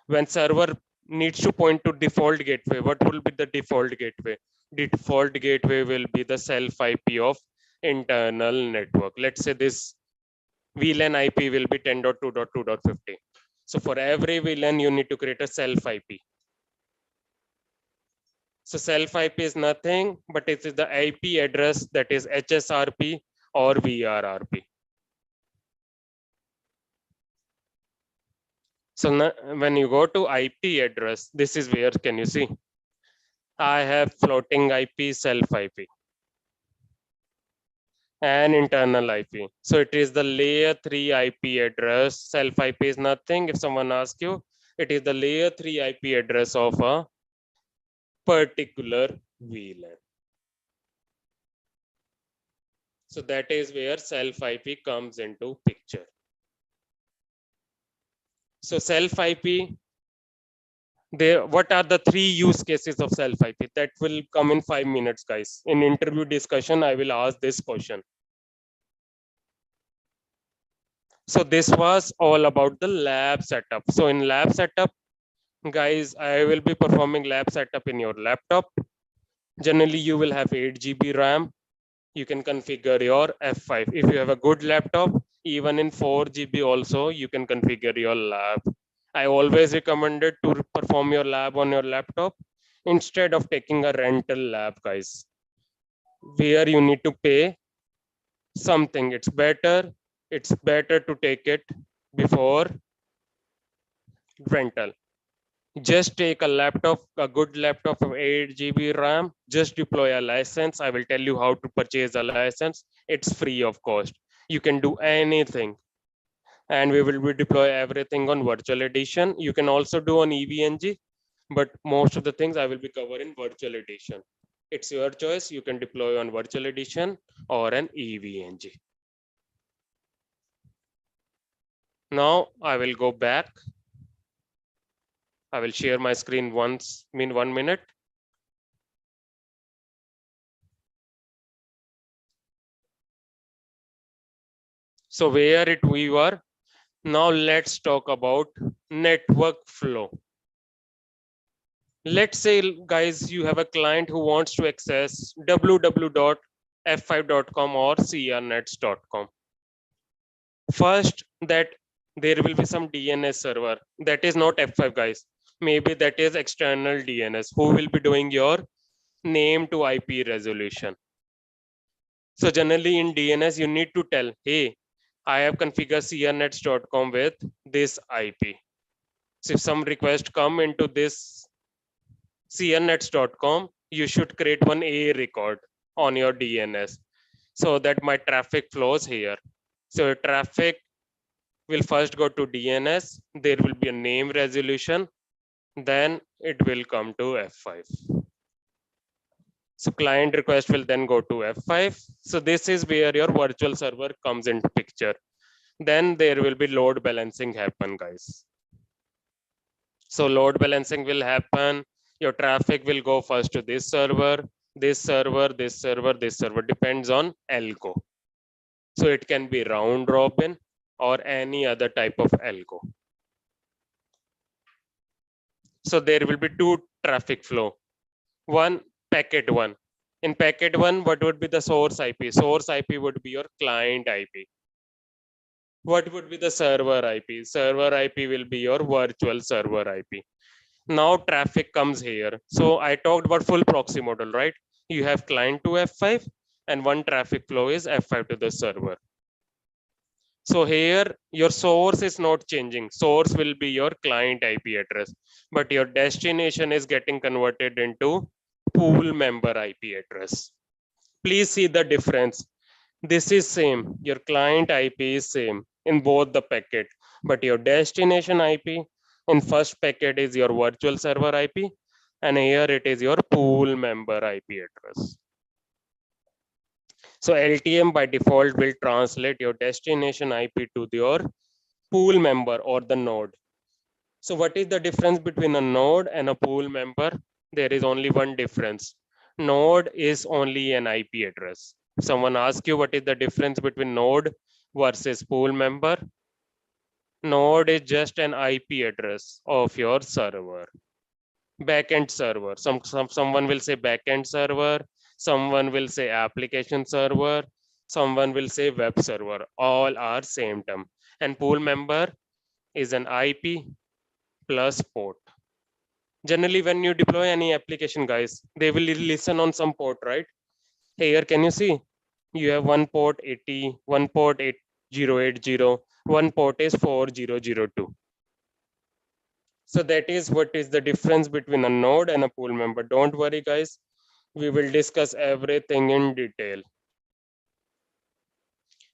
When server needs to point to default gateway, what will be the default gateway? Default gateway will be the self IP of internal network. Let's say this VLAN IP will be 10.2.2.50. So for every VLAN, you need to create a self IP. So self IP is nothing, but it is the IP address that is HSRP or VRRP. So when you go to IP address, this is where can you see? I have floating IP, self IP, and internal IP. So it is the layer 3 IP address. Self IP is nothing. If someone asks you, it is the layer 3 IP address of a particular VLAN. So that is where self IP comes into picture. So self IP, what are the 3 use cases of self IP? That will come in 5 minutes, guys. In interview discussion, I will ask this question. So this was all about the lab setup. So in lab setup, guys, I will be performing lab setup in your laptop. Generally, you will have 8 GB RAM. You can configure your F5. If you have a good laptop, even in 4 GB also, you can configure your lab. I always recommended to perform your lab on your laptop instead of taking a rental lab, guys, where you need to pay something. It's better to take it before rental. Just take a laptop, a good laptop of 8 GB RAM, just deploy a license. I will tell you how to purchase a license. It's free of cost. You can do anything. And we will deploy everything on virtual edition. You can also do on EVNG, but most of the things I will be covering virtual edition. It's your choice. You can deploy on virtual edition or an EVNG. Now I will go back. I will share my screen once in 1 minute. So where it we were, now let's talk about network flow. Let's say guys, you have a client who wants to access www.f5.com or crnets.com. First, that there will be some DNS server that is not F5 guys. Maybe that is external DNS who will be doing your name to IP resolution. So generally in DNS, you need to tell, hey, I have configured crnets.com with this IP. So if some request come into this crnets.com, you should create one A record on your DNS so that my traffic flows here. So traffic will first go to DNS, there will be a name resolution, then it will come to F5. So client request will then go to F5. So this is where your virtual server comes into picture. Then there will be load balancing happen, guys. So load balancing will happen. Your traffic will go first to this server, this server, this server, this server, depends on algo. So it can be round robin or any other type of algo. So there will be two traffic flow. One, packet one. In packet one, what would be the source IP? Source IP would be your client IP. What would be the server IP? Server IP will be your virtual server IP. Now traffic comes here. So I talked about full proxy model, right? You have client to F5 and one traffic flow is F5 to the server. So here your source is not changing. Source will be your client IP address, but your destination is getting converted into pool member IP address. Please see the difference. This is same. Your client IP is same in both the packet, but your destination IP in first packet is your virtual server IP, and here it is your pool member IP address. So LTM by default will translate your destination IP to your pool member or the node. So what is the difference between a node and a pool member? There is only one difference. Node is only an IP address. If someone asks you what is the difference between node versus pool member, node is just an IP address of your server. Backend server. Someone will say backend server, someone will say application server, someone will say web server. All are same term. And pool member is an IP plus port. Generally, when you deploy any application, guys, they will listen on some port, right? Here, can you see? You have one port 80, one port 8080, one port is 4002. So that is what is the difference between a node and a pool member. Don't worry, guys. We will discuss everything in detail.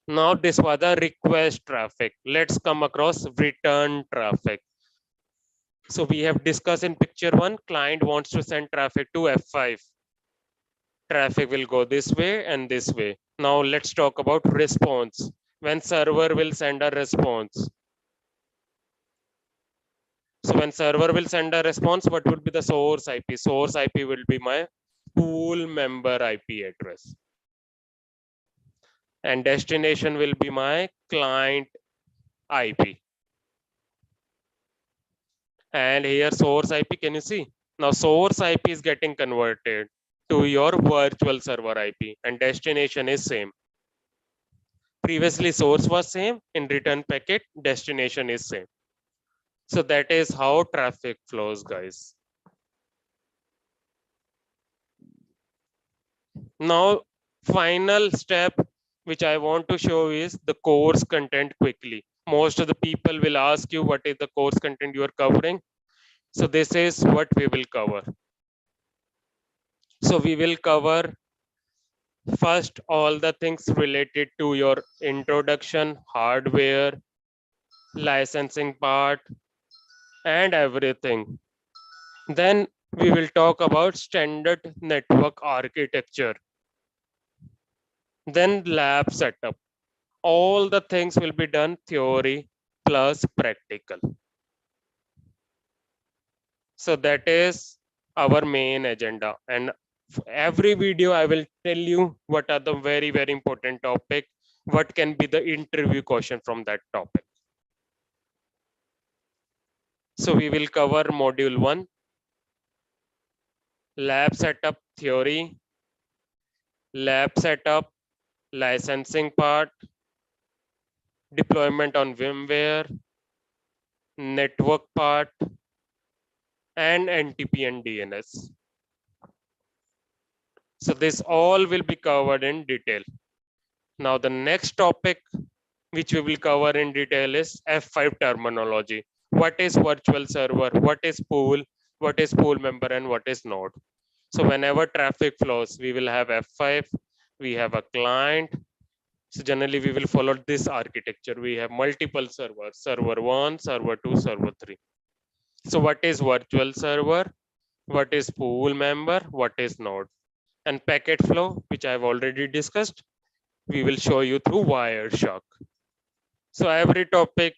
Now this was the request traffic. Let's come across return traffic. So we have discussed in picture one, client wants to send traffic to F5. Traffic will go this way and this way. Now let's talk about response. When server will send a response. So when server will send a response, what would be the source IP? Source IP will be my pool member IP address. And destination will be my client IP. And here source IP, can you see? Now source IP is getting converted to your virtual server IP and destination is same. Previously source was same, in return packet, destination is same. So that is how traffic flows, guys. Now, final step which I want to show is the course content quickly. Most of the people will ask you what is the course content you are covering. So this is what we will cover. So we will cover first all the things related to your introduction, hardware, licensing part, and everything. Then we will talk about standard network architecture. Then lab setup. All the things will be done theory plus practical. So that is our main agenda. And every video I will tell you what are the very important topic, what can be the interview question from that topic. So we will cover module 1, lab setup theory, lab setup, licensing part, deployment on VMware, network part, and NTP and DNS. So this all will be covered in detail. Now the next topic which we will cover in detail is F5 terminology. What is virtual server? What is pool? What is pool member and what is node? So whenever traffic flows, we will have F5, we have a client. So generally we will follow this architecture. We have multiple servers, server 1, server 2, server 3. So what is virtual server? What is pool member? What is node? And packet flow, which I've already discussed, we will show you through Wireshark. So every topic,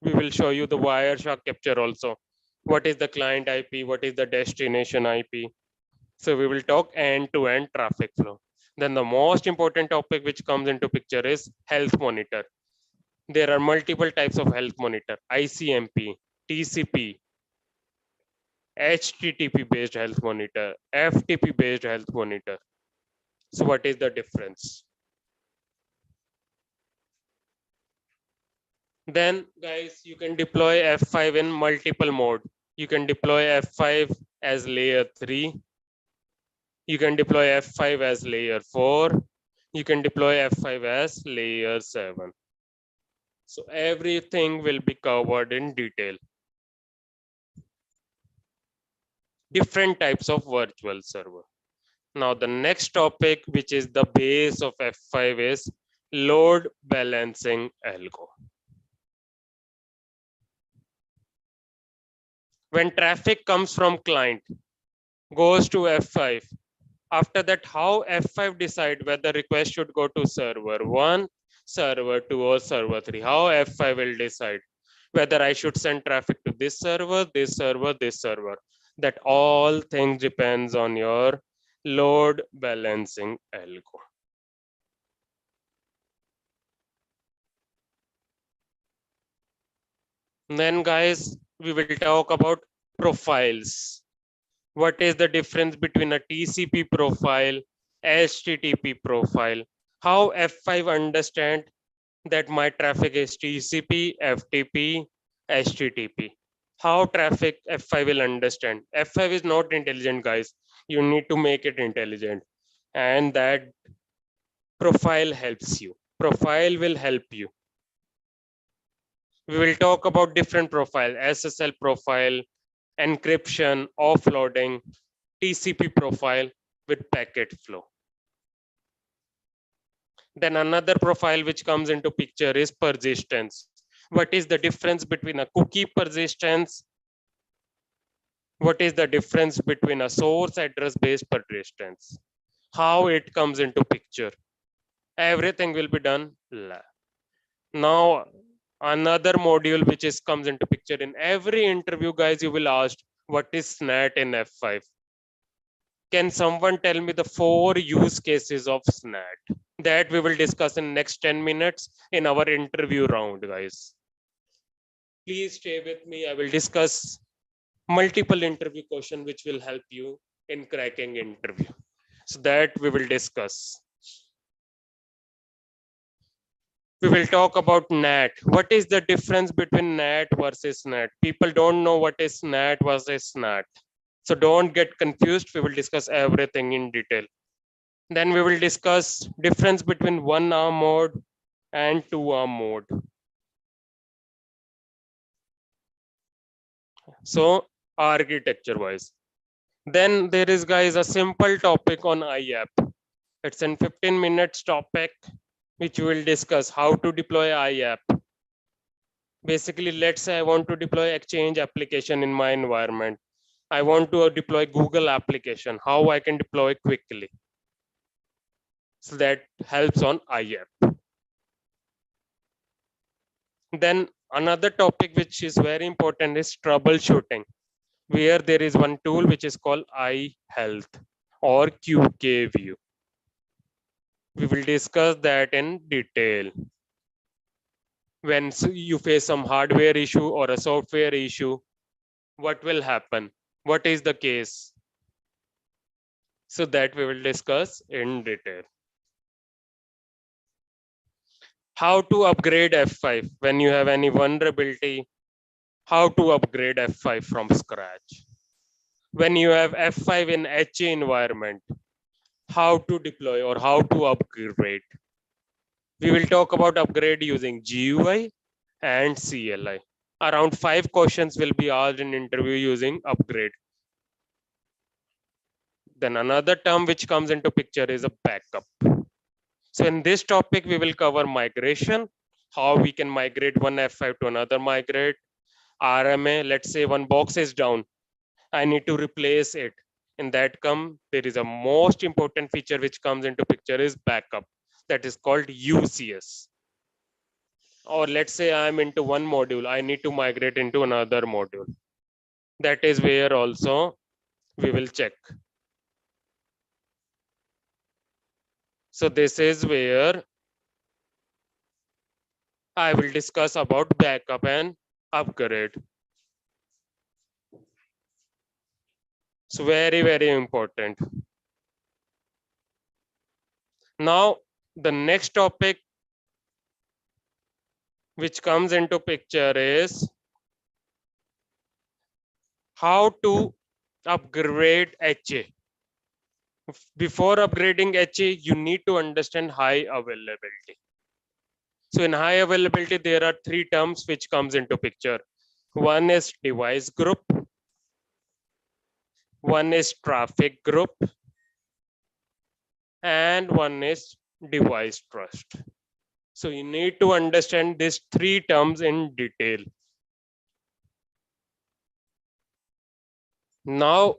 we will show you the Wireshark capture also. What is the client IP? What is the destination IP? So we will talk end-to-end traffic flow. Then the most important topic which comes into picture is health monitor. There are multiple types of health monitor, ICMP, TCP, HTTP based health monitor, FTP based health monitor. So what is the difference? Then guys, you can deploy F5 in multiple mode. You can deploy F5 as layer 3. You can deploy F5 as layer 4. You can deploy F5 as layer 7. So everything will be covered in detail. Different types of virtual server. Now the next topic, which is the base of F5, is load balancing algo. When traffic comes from client, goes to F5, after that, how F5 decide whether request should go to server 1, server 2, or server 3? How F5 will decide whether I should send traffic to this server, this server, this server? That all things depends on your load balancing algo. Then guys, we will talk about profiles. What is the difference between a TCP profile, HTTP profile? How F5 understand that my traffic is TCP, FTP, HTTP? How traffic F5 will understand? F5 is not intelligent, guys. You need to make it intelligent. And that profile helps you. Profile will help you. We will talk about different profile, SSL profile, encryption, offloading, TCP profile with packet flow. Then another profile which comes into picture is persistence. What is the difference between a cookie persistence? What is the difference between a source address based persistence? How it comes into picture? Everything will be done. Now, another module which is comes into picture in every interview, guys, you will ask, what is SNAT in F5? Can someone tell me the 4 use cases of SNAT? That we will discuss in next 10 minutes in our interview round, guys. Please stay with me. I will discuss multiple interview questions which will help you in cracking interview. So that we will discuss. We will talk about NAT. What is the difference between NAT versus SNAT? People don't know what is NAT versus SNAT. So don't get confused. We will discuss everything in detail. Then we will discuss difference between 1-arm mode and 2-arm mode. So architecture wise. Then there is, guys, a simple topic on IAP. It's in 15 minutes topic, which we will discuss how to deploy IAP. Basically, let's say I want to deploy Exchange application in my environment. I want to deploy Google application, how I can deploy quickly. So that helps on IAP. Then another topic which is very important is troubleshooting, where there is one tool which is called iHealth or QK view. We will discuss that in detail. When you face some hardware issue or a software issue, what will happen? What is the case? So that we will discuss in detail. How to upgrade F5 when you have any vulnerability, how to upgrade F5 from scratch. When you have F5 in HA environment, how to deploy or how to upgrade. We will talk about upgrade using GUI and CLI. Around 5 questions will be asked in interview using upgrade. Then another term which comes into picture is a backup. So in this topic, we will cover migration, how we can migrate one F5 to another migrate, RMA, let's say one box is down, I need to replace it. In that there is a most important feature which comes into picture is backup, that is called UCS. Or let's say I'm into one module, I need to migrate into another module. That is where also we will check. So this is where I will discuss about backup and upgrade. So very, very important. Now, the next topic which comes into picture is how to upgrade HA. Before upgrading HA, you need to understand high availability. So in high availability, there are 3 terms which comes into picture. One is device group, one is traffic group, and one is device trust. So you need to understand these 3 terms in detail. Now,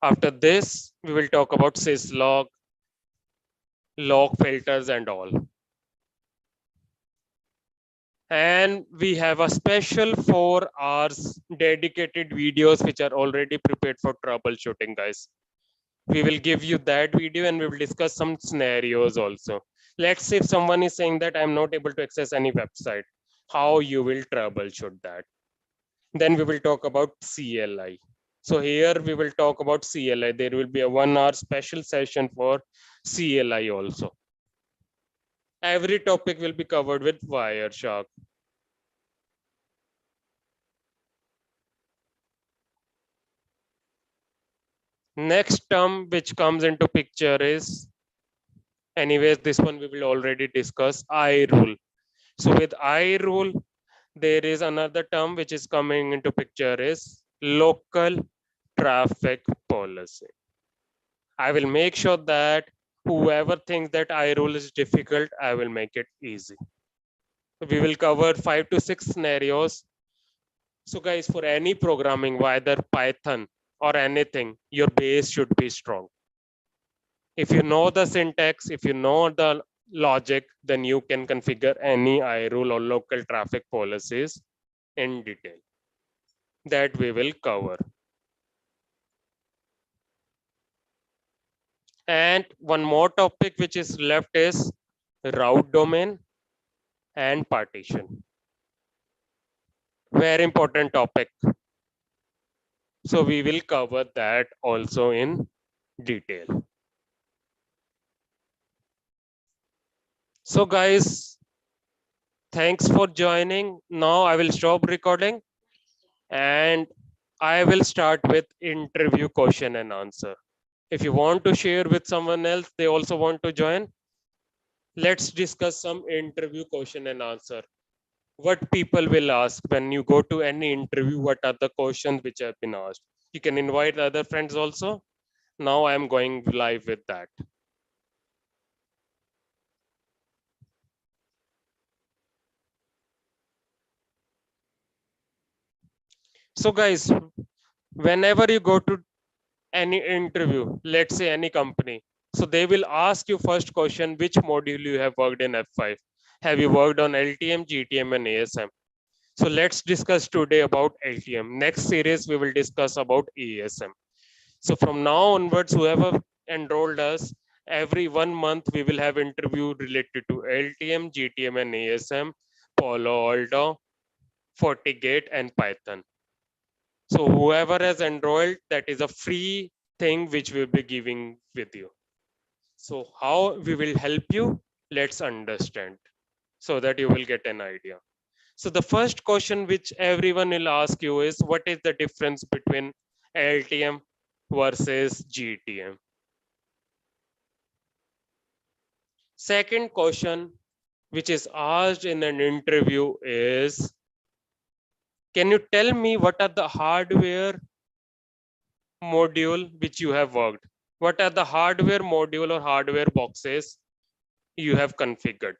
after this, we will talk about syslog, log filters and all. And we have a special 4 hours dedicated videos which are already prepared for troubleshooting, guys. We will give you that video and we will discuss some scenarios also. Let's say if someone is saying that I'm not able to access any website, how you will troubleshoot that. Then we will talk about CLI. So here we will talk about CLI. There will be a 1 hour special session for CLI also. Every topic will be covered with Wireshark. Next term which comes into picture is, anyways, this one we will already discuss, I rule. So with I rule, there is another term which is coming into picture is local traffic policy. I will make sure that whoever thinks that I rule is difficult, I will make it easy. We will cover 5 to 6 scenarios. So guys, for any programming, whether Python or anything, your base should be strong. If you know the syntax, if you know the logic, then you can configure any I rule or local traffic policies in detail. That we will cover. And one more topic which is left is route domain and partition. Very important topic. So we will cover that also in detail. So guys, thanks for joining. Now I will stop recording and I will start with interview question and answer. If you want to share with someone else, they also want to join, let's discuss some interview question and answer. What people will ask when you go to any interview, what are the questions which have been asked. You can invite other friends also. Now I'm going live with that. So guys, whenever you go to any interview, let's say any company, so they will ask you first question, which module you have worked in F5. Have you worked on LTM, GTM, and ASM? So let's discuss today about LTM. Next series, we will discuss about ASM. So from now onwards, whoever enrolled us, every 1 month we will have interview related to LTM, GTM, and ASM, Palo Alto, FortiGate, and Python. So whoever has enrolled, that is a free thing which we'll be giving with you. So how we will help you? Let's understand so that you will get an idea. So the first question which everyone will ask you is, what is the difference between LTM versus GTM? Second question which is asked in an interview is, can you tell me what are the hardware module which you have worked? What are the hardware module or hardware boxes you have configured?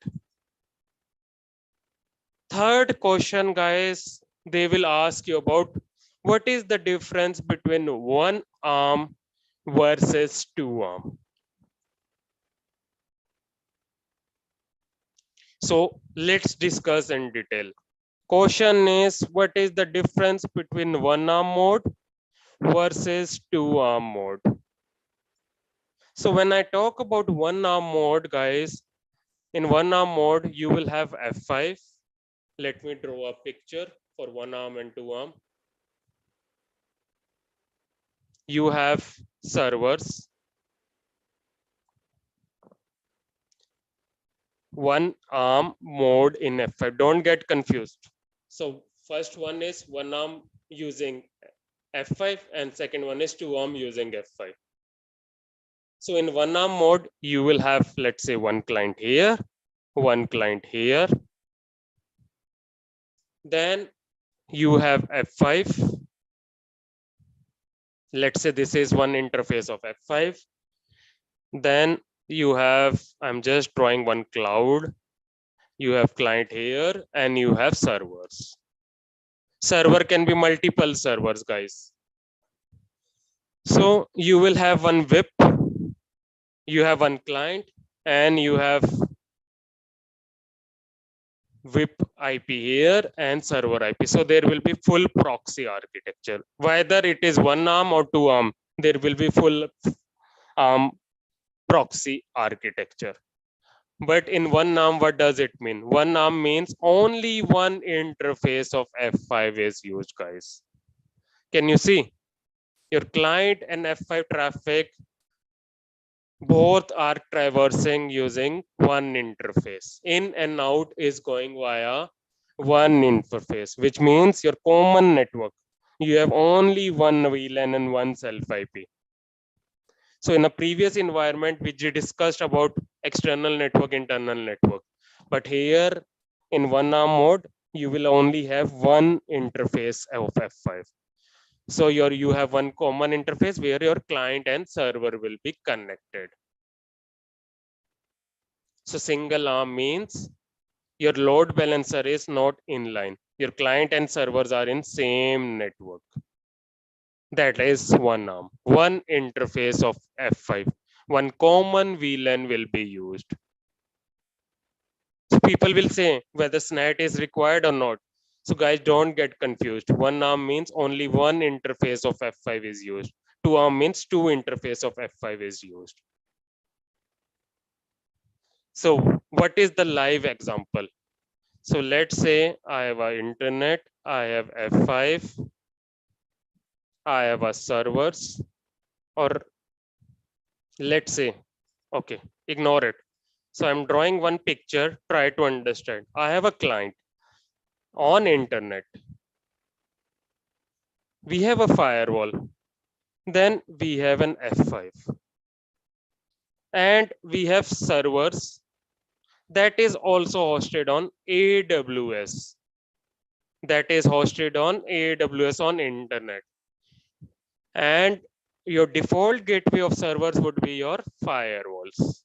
Third question, guys, they will ask you about what is the difference between one arm versus two arm. So let's discuss in detail. Question is, what is the difference between one arm mode versus two arm mode? So when I talk about one arm mode, guys, in one arm mode, you will have F5. Let me draw a picture for one arm and two arm. You have servers. One arm mode in F5. Don't get confused. So first one is one arm using F5 and second one is two arm using F5. So in one arm mode, you will have, let's say, one client here, one client here. Then you have F5. Let's say this is one interface of F5. Then you have, I'm just drawing one cloud. You have client here and you have servers. Server can be multiple servers, guys. So you will have one VIP, you have one client, and you have VIP IP here and server IP. So there will be full proxy architecture. Whether it is one arm or two arm, there will be full proxy architecture. But in one arm, what does it mean? One arm means only one interface of F5 is used, guys. Can you see? Your client and F5 traffic both are traversing using one interface. In and out is going via one interface, which means your common network. You have only one VLAN and one self IP. So in a previous environment, we discussed about external network, internal network. But here in one arm mode, you will only have one interface of F5. So you have one common interface where your client and server will be connected. So single arm means your load balancer is not inline. Your client and servers are in same network. That is one arm, one interface of F5. One common VLAN will be used. So people will say whether SNAT is required or not. So guys, don't get confused. One arm means only one interface of F5 is used. Two arm means two interface of F5 is used. So what is the live example? So let's say I have an internet, I have F5, I have a servers, or let's say, okay, ignore it. So I'm drawing one picture, try to understand. I have a client on internet. We have a firewall. Then we have an F5. And we have servers that is also hosted on AWS. That is hosted on AWS on internet. And your default gateway of servers would be your firewalls.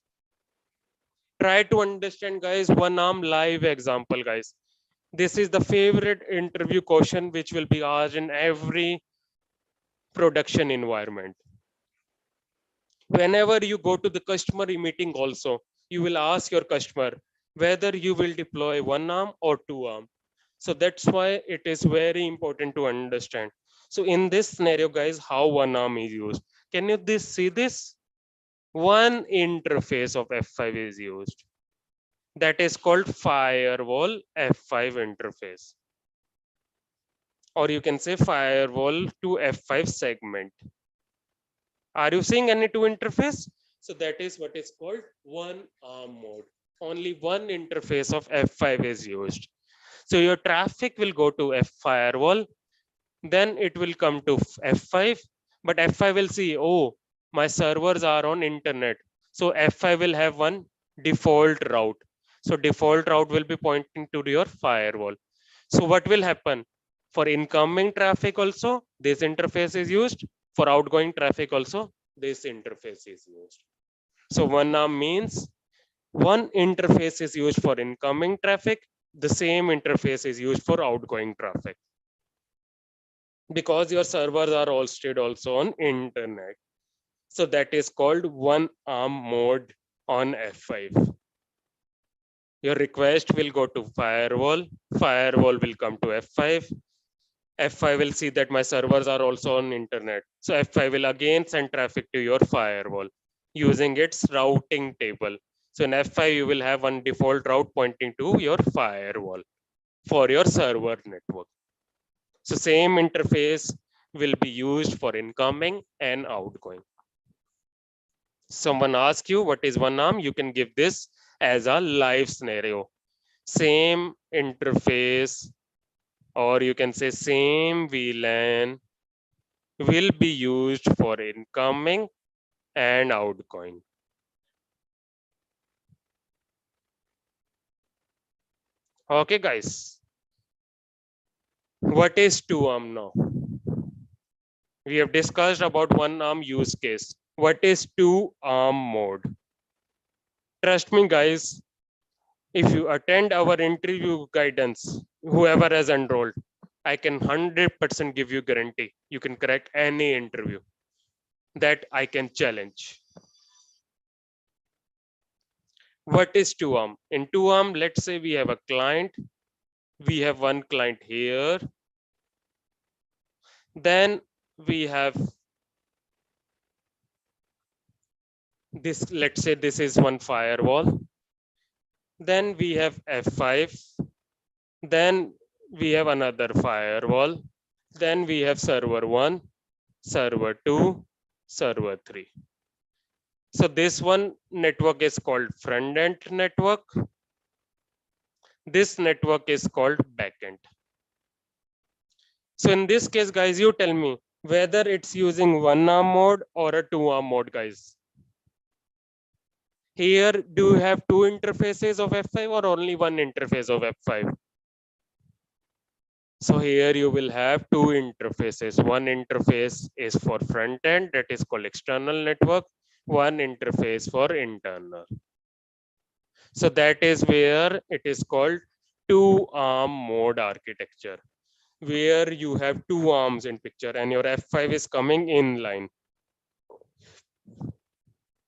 Try to understand, guys, one arm live example, guys. This is the favorite interview question which will be asked in every production environment. Whenever you go to the customer meeting also, you will ask your customer whether you will deploy one arm or two arm. So that's why it is very important to understand. So in this scenario, guys, how one arm is used. Can you see this? One interface of F5 is used. That is called firewall F5 interface. Or you can say firewall to F5 segment. Are you seeing any two interface? So that is what is called one arm mode. Only one interface of F5 is used. So your traffic will go to F firewall, then it will come to F5, but F5 will see, oh, my servers are on internet. So F5 will have one default route. So default route will be pointing to your firewall. So what will happen? For incoming traffic also, this interface is used. For outgoing traffic also, this interface is used. So one arm means one interface is used for incoming traffic, the same interface is used for outgoing traffic. Because your servers are hosted also on internet. So that is called one arm mode on F5. Your request will go to firewall, firewall will come to F5, F5 will see that my servers are also on internet. So F5 will again send traffic to your firewall using its routing table. So in F5, you will have one default route pointing to your firewall for your server network. So same interface will be used for incoming and outgoing. Someone asks you what is one arm, you can give this as a live scenario. Same interface, or you can say same VLAN will be used for incoming and outgoing. Okay, guys. What is two arm now? We have discussed about one arm use case. What is two arm mode? Trust me, guys, if you attend our interview guidance, whoever has enrolled, I can 100% give you guarantee you can crack any interview. That I can challenge. What is two arm? In two arm, let's say we have a client. We have one client here. Then we have this, let's say this is one firewall. Then we have F5. Then we have another firewall. Then we have server 1, server 2, server 3. So this one network is called front end network. This network is called backend. So in this case, guys, you tell me whether it's using one arm mode or a two arm mode, guys. Here, do you have two interfaces of F5 or only one interface of F5? So here you will have two interfaces. One interface is for front end, that is called external network. One interface for internal. So that is where it is called two arm mode architecture, where you have two arms in picture and your F5 is coming in line.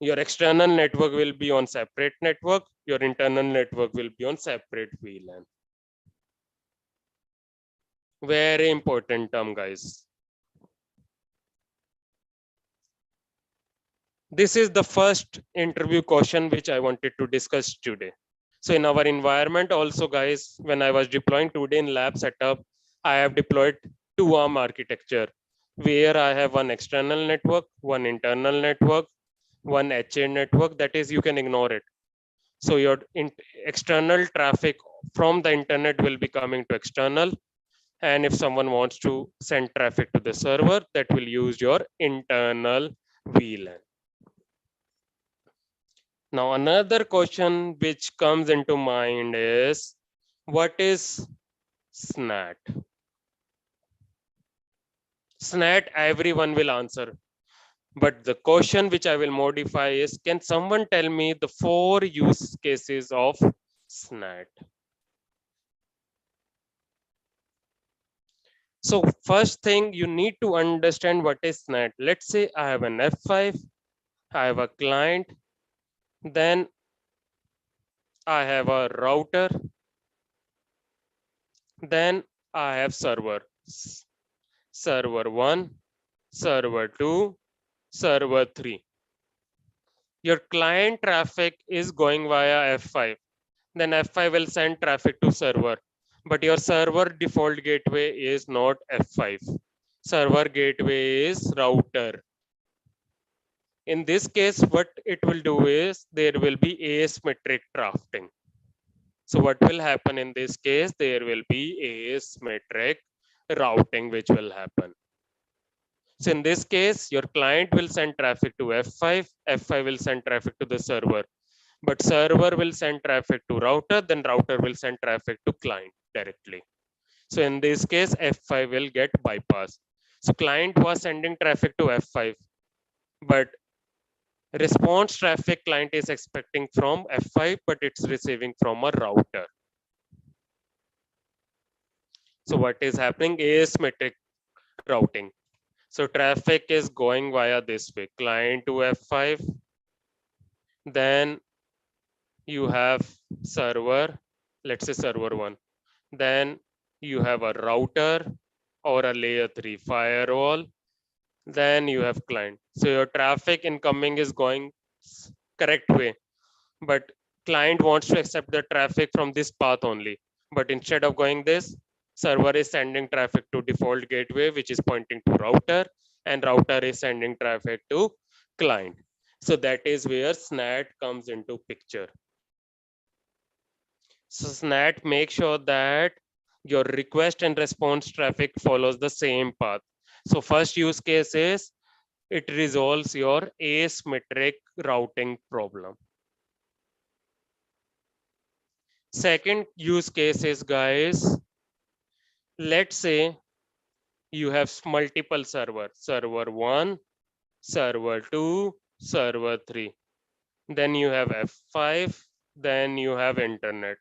Your external network will be on separate network. Your internal network will be on separate VLAN. Very important term, guys. This is the first interview question which I wanted to discuss today. So in our environment also, guys, when I was deploying today in lab setup, I have deployed two arm architecture where I have one external network, one internal network, one HA network. That is, you can ignore it. So your external traffic from the internet will be coming to external. And if someone wants to send traffic to the server, that will use your internal VLAN. Now, another question which comes into mind is, what is SNAT? SNAT, everyone will answer. But the question which I will modify is, can someone tell me the 4 use cases of SNAT? So first thing you need to understand what is NAT. Let's say I have an F5, I have a client, then I have a router, then I have server. Server 1, server 2, server 3. Your client traffic is going via F5. Then F5 will send traffic to server. But your server default gateway is not F5. Server gateway is router. In this case, what it will do is there will be asymmetric drafting. So what will happen in this case? There will be asymmetric routing which will happen. So in this case, your client will send traffic to F5, F5 will send traffic to the server, but server will send traffic to router, then router will send traffic to client directly. So in this case, F5 will get bypassed. So client was sending traffic to F5, but response traffic client is expecting from F5, but it's receiving from a router. So what is happening is asymmetric routing. So traffic is going via this way, client to F5, then you have server, let's say server 1. Then you have a router or a layer 3 firewall. Then you have client. So your traffic incoming is going correct way, but client wants to accept the traffic from this path only. But instead of going this, server is sending traffic to default gateway, which is pointing to router, and router is sending traffic to client. So that is where SNAT comes into picture. So SNAT makes sure that your request and response traffic follows the same path. So first use case is it resolves your asymmetric routing problem. Second use case is, guys, let's say you have multiple server 1, server 2, server 3. Then you have F5, then you have internet.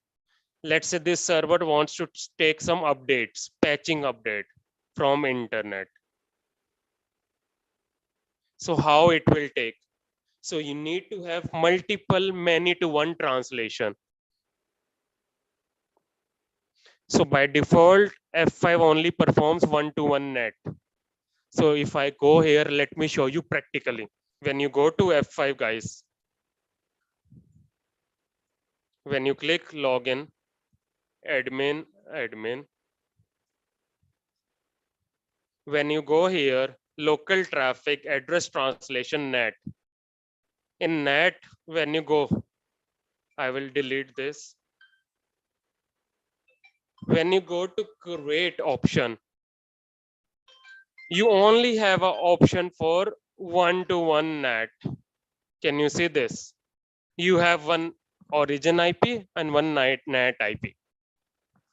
Let's say this server wants to take some updates, patching update from internet. So how it will take? So you need to have multiple many to one translation. So by default, F5 only performs one-to-one net. So if I go here, let me show you practically. When you go to F5, guys, when you click login, admin, when you go here, local traffic address translation net. In net, when you go, I will delete this. When you go to create option, you only have an option for one-to-one NAT. Can you see this? You have one origin IP and one NAT IP.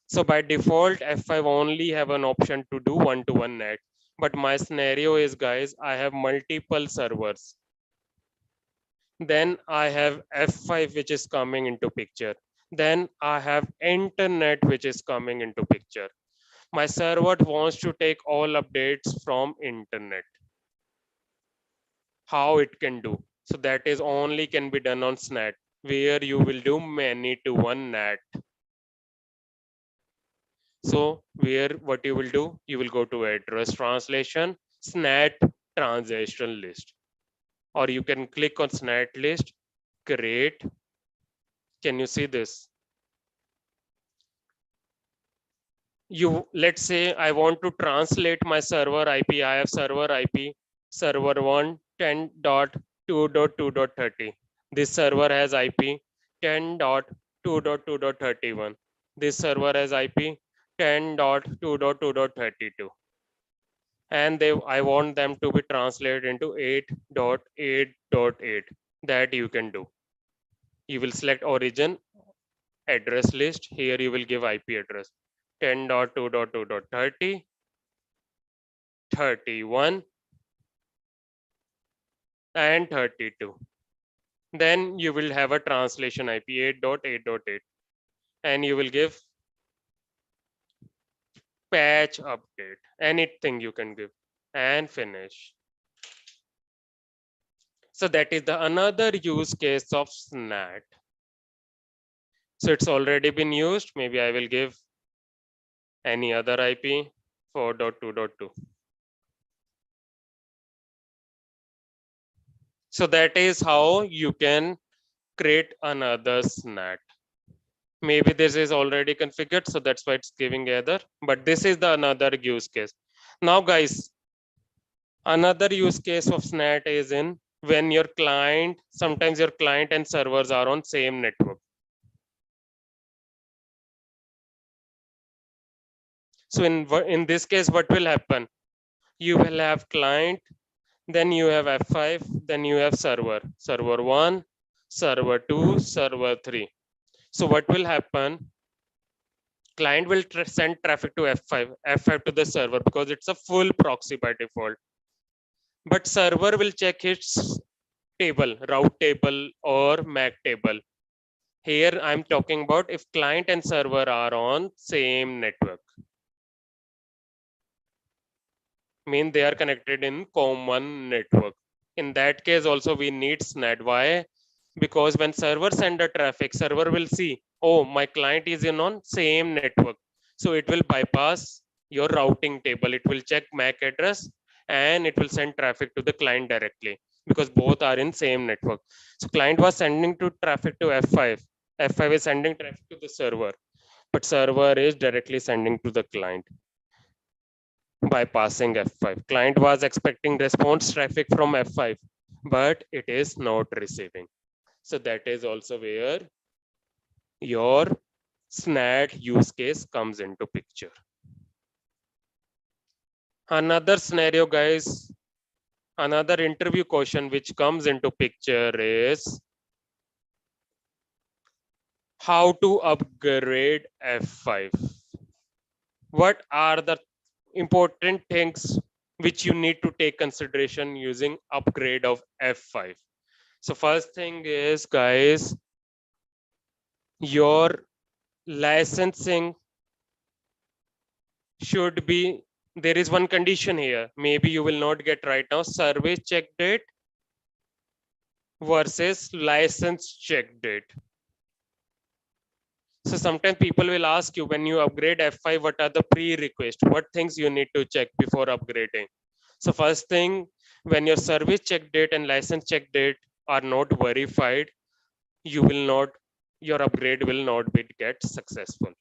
So by default, F5 only have an option to do one-to-one NAT. But my scenario is, guys, I have multiple servers. Then I have F5 which is coming into picture. Then I have internet which is coming into picture. My server wants to take all updates from internet. How it can do? So that is only can be done on SNAT, where you will do many to one NAT. So where what you will do, you will go to address translation, SNAT transaction list, or you can click on SNAT list, create. Can you see this? You, let's say I want to translate my server IP. I have server IP server 1 10.2.2.30. This server has IP 10.2.2.31. This server has IP 10.2.2.32. And I want them to be translated into 8.8.8. That you can do. You will select origin address list. Here you will give IP address 10.2.2.30, 31, and 32. Then you will have a translation IP 8.8.8, and you will give patch, update, anything you can give, and finish. So that is the another use case of SNAT. So it's already been used. Maybe I will give any other IP 4.2.2. So that is how you can create another SNAT. Maybe this is already configured, so that's why it's giving error, but this is the another use case. Now guys, another use case of SNAT is in when your client, sometimes your client and servers are on same network. So in this case, what will happen? You will have client, then you have F5, then you have server 1, server 2, server 3. So what will happen? Client will send traffic to F5 to the server because it's a full proxy by default. But server will check its table, route table or MAC table. Here I'm talking about if client and server are on same network. Mean they are connected in common network. In that case also we need SNAT. Why? Because when server send a traffic, server will see, oh, my client is in on same network. So it will bypass your routing table. It will check MAC address and it will send traffic to the client directly because both are in same network. So client was sending to traffic to F5. F5 is sending traffic to the server, but server is directly sending to the client bypassing F5. Client was expecting response traffic from F5, but it is not receiving. So that is also where your SNAT use case comes into picture. Another scenario, guys, another interview question which comes into picture is how to upgrade F5. What are the important things which you need to take consideration using upgrade of F5? So first thing is, guys, your licensing should be, there is one condition here. Maybe you will not get right now. Service check date versus license check date. So sometimes people will ask you when you upgrade F5, what are the prerequisites? What things you need to check before upgrading? So first thing, when your service check date and license check date are not verified, you will not, your upgrade will not be get successful.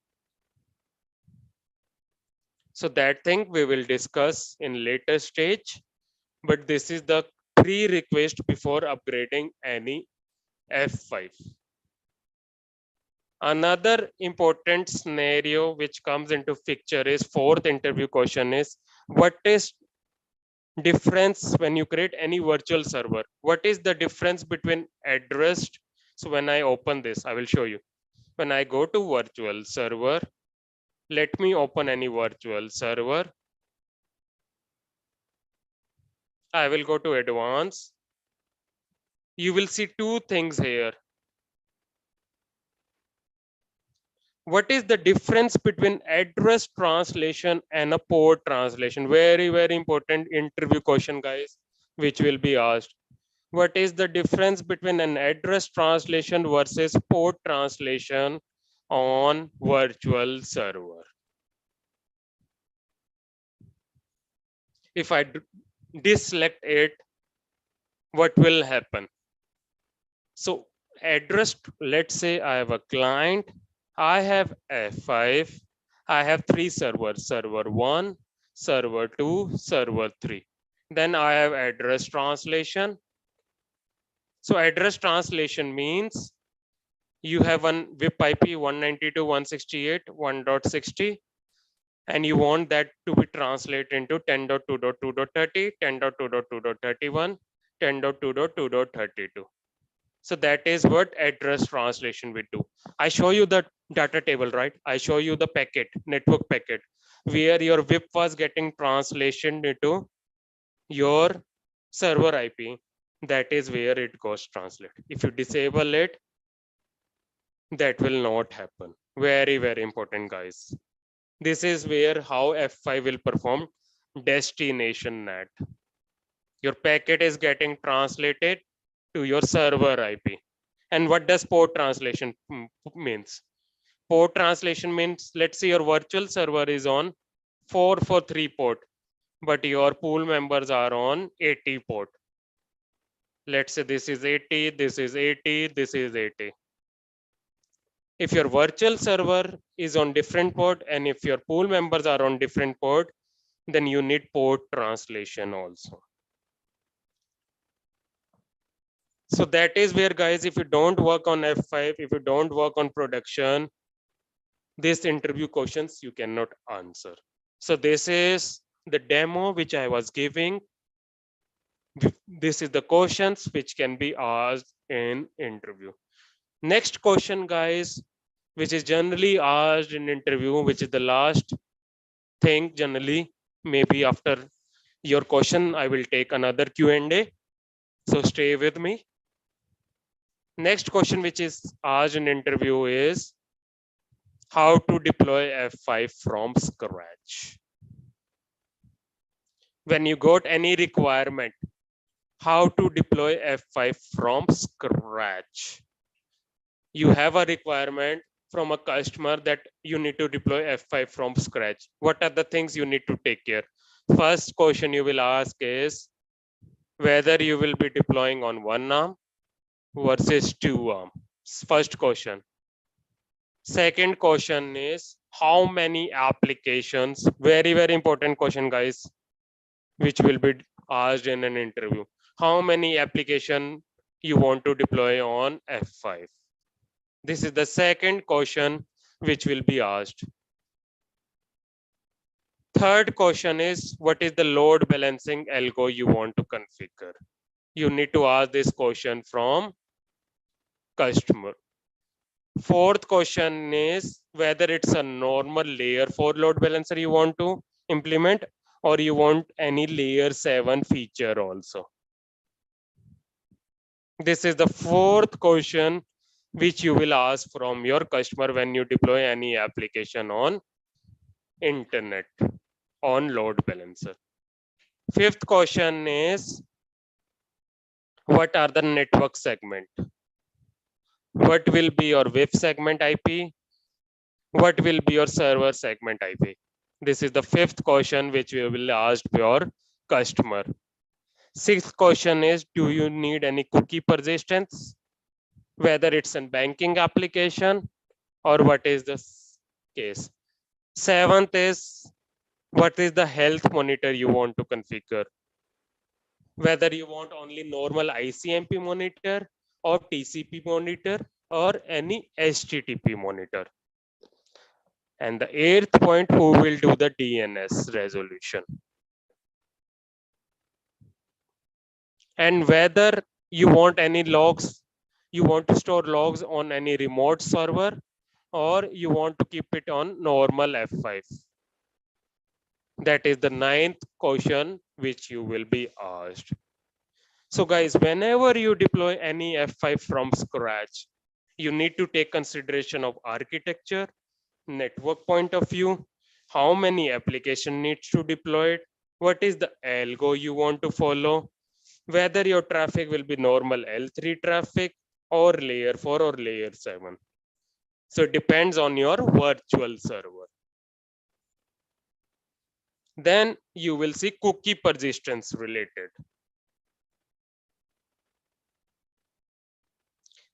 So that thing we will discuss in later stage, but this is the prerequisite before upgrading any F5. Another important scenario which comes into picture is fourth interview question is, what is difference when you create any virtual server? What is the difference between addressed? So when I open this, I will show you. When I go to virtual server, let me open any virtual server. I will go to advanced. You will see two things here. What is the difference between address translation and a port translation? Very, very important interview question, guys, which will be asked. What is the difference between an address translation versus port translation on virtual server? If I deselect it, what will happen? So address, let's say I have a client, I have F5, I have three servers, server 1, server 2, server 3. Then I have address translation. So address translation means you have one VIP IP 192.168.1.60 and you want that to be translated into 10.2.2.30, 10.2.2.31, 10.2.2.32. So that is what address translation will do. I show you the data table, right? I show you the packet, network packet, where your VIP was getting translation into your server IP. That is where it goes translate. If you disable it, that will not happen. Very, very important, guys. This is where how F5 will perform destination NAT. Your packet is getting translated to your server IP. And what does port translation means? Port translation means, let's say your virtual server is on 443 port, but your pool members are on 80 port. Let's say this is 80, this is 80, this is 80. If your virtual server is on different port and if your pool members are on different port, then you need port translation also. So that is where, guys, if you don't work on F5, if you don't work on production, these interview questions you cannot answer. So this is the demo which I was giving. This is the questions which can be asked in interview. Next question, guys, which is generally asked in interview, which is the last thing generally. Maybe after your question, I will take another Q&A. So stay with me. Next question which is asked in interview is how to deploy F5 from scratch. When you got any requirement, how to deploy F5 from scratch. You have a requirement from a customer that you need to deploy F5 from scratch. What are the things you need to take care? First question you will ask is whether you will be deploying on one arm versus two arms. First question. Second question is how many applications, very, very important question, guys, which will be asked in an interview. How many application you want to deploy on F5? This is the second question which will be asked. Third question is what is the load balancing algo you want to configure? You need to ask this question from customer. Fourth question is whether it's a normal layer 4 load balancer you want to implement or you want any layer 7 feature also. This is the fourth question which you will ask from your customer when you deploy any application on internet on load balancer. Fifth question is what are the network segment? What will be your web segment IP? What will be your server segment IP? This is the fifth question which we will ask your customer. Sixth question is, do you need any cookie persistence? Whether it's a banking application or what is the case. Seventh is, what is the health monitor you want to configure? Whether you want only normal ICMP monitor or TCP monitor or any HTTP monitor. And the eighth point, who will do the DNS resolution? And whether you want any logs, you want to store logs on any remote server or you want to keep it on normal F5. That is the ninth question which you will be asked. So guys, whenever you deploy any F5 from scratch, you need to take consideration of architecture, network point of view, how many application needs to deploy it, what is the algo you want to follow, whether your traffic will be normal L3 traffic or layer 4 or layer 7. So it depends on your virtual server. Then you will see cookie persistence related.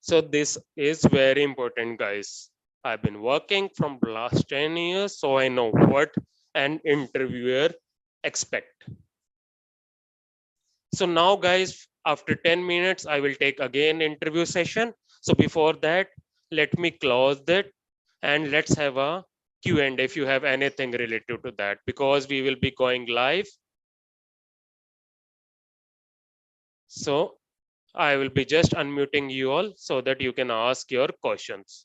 So this is very important, guys. I've been working from the last 10 years, so I know what an interviewer expect. So now, guys, after 10 minutes, I will take again interview session. So before that, let me close that and let's have a Q&A if you have anything related to that, because we will be going live. So I will be just unmuting you all so that you can ask your questions.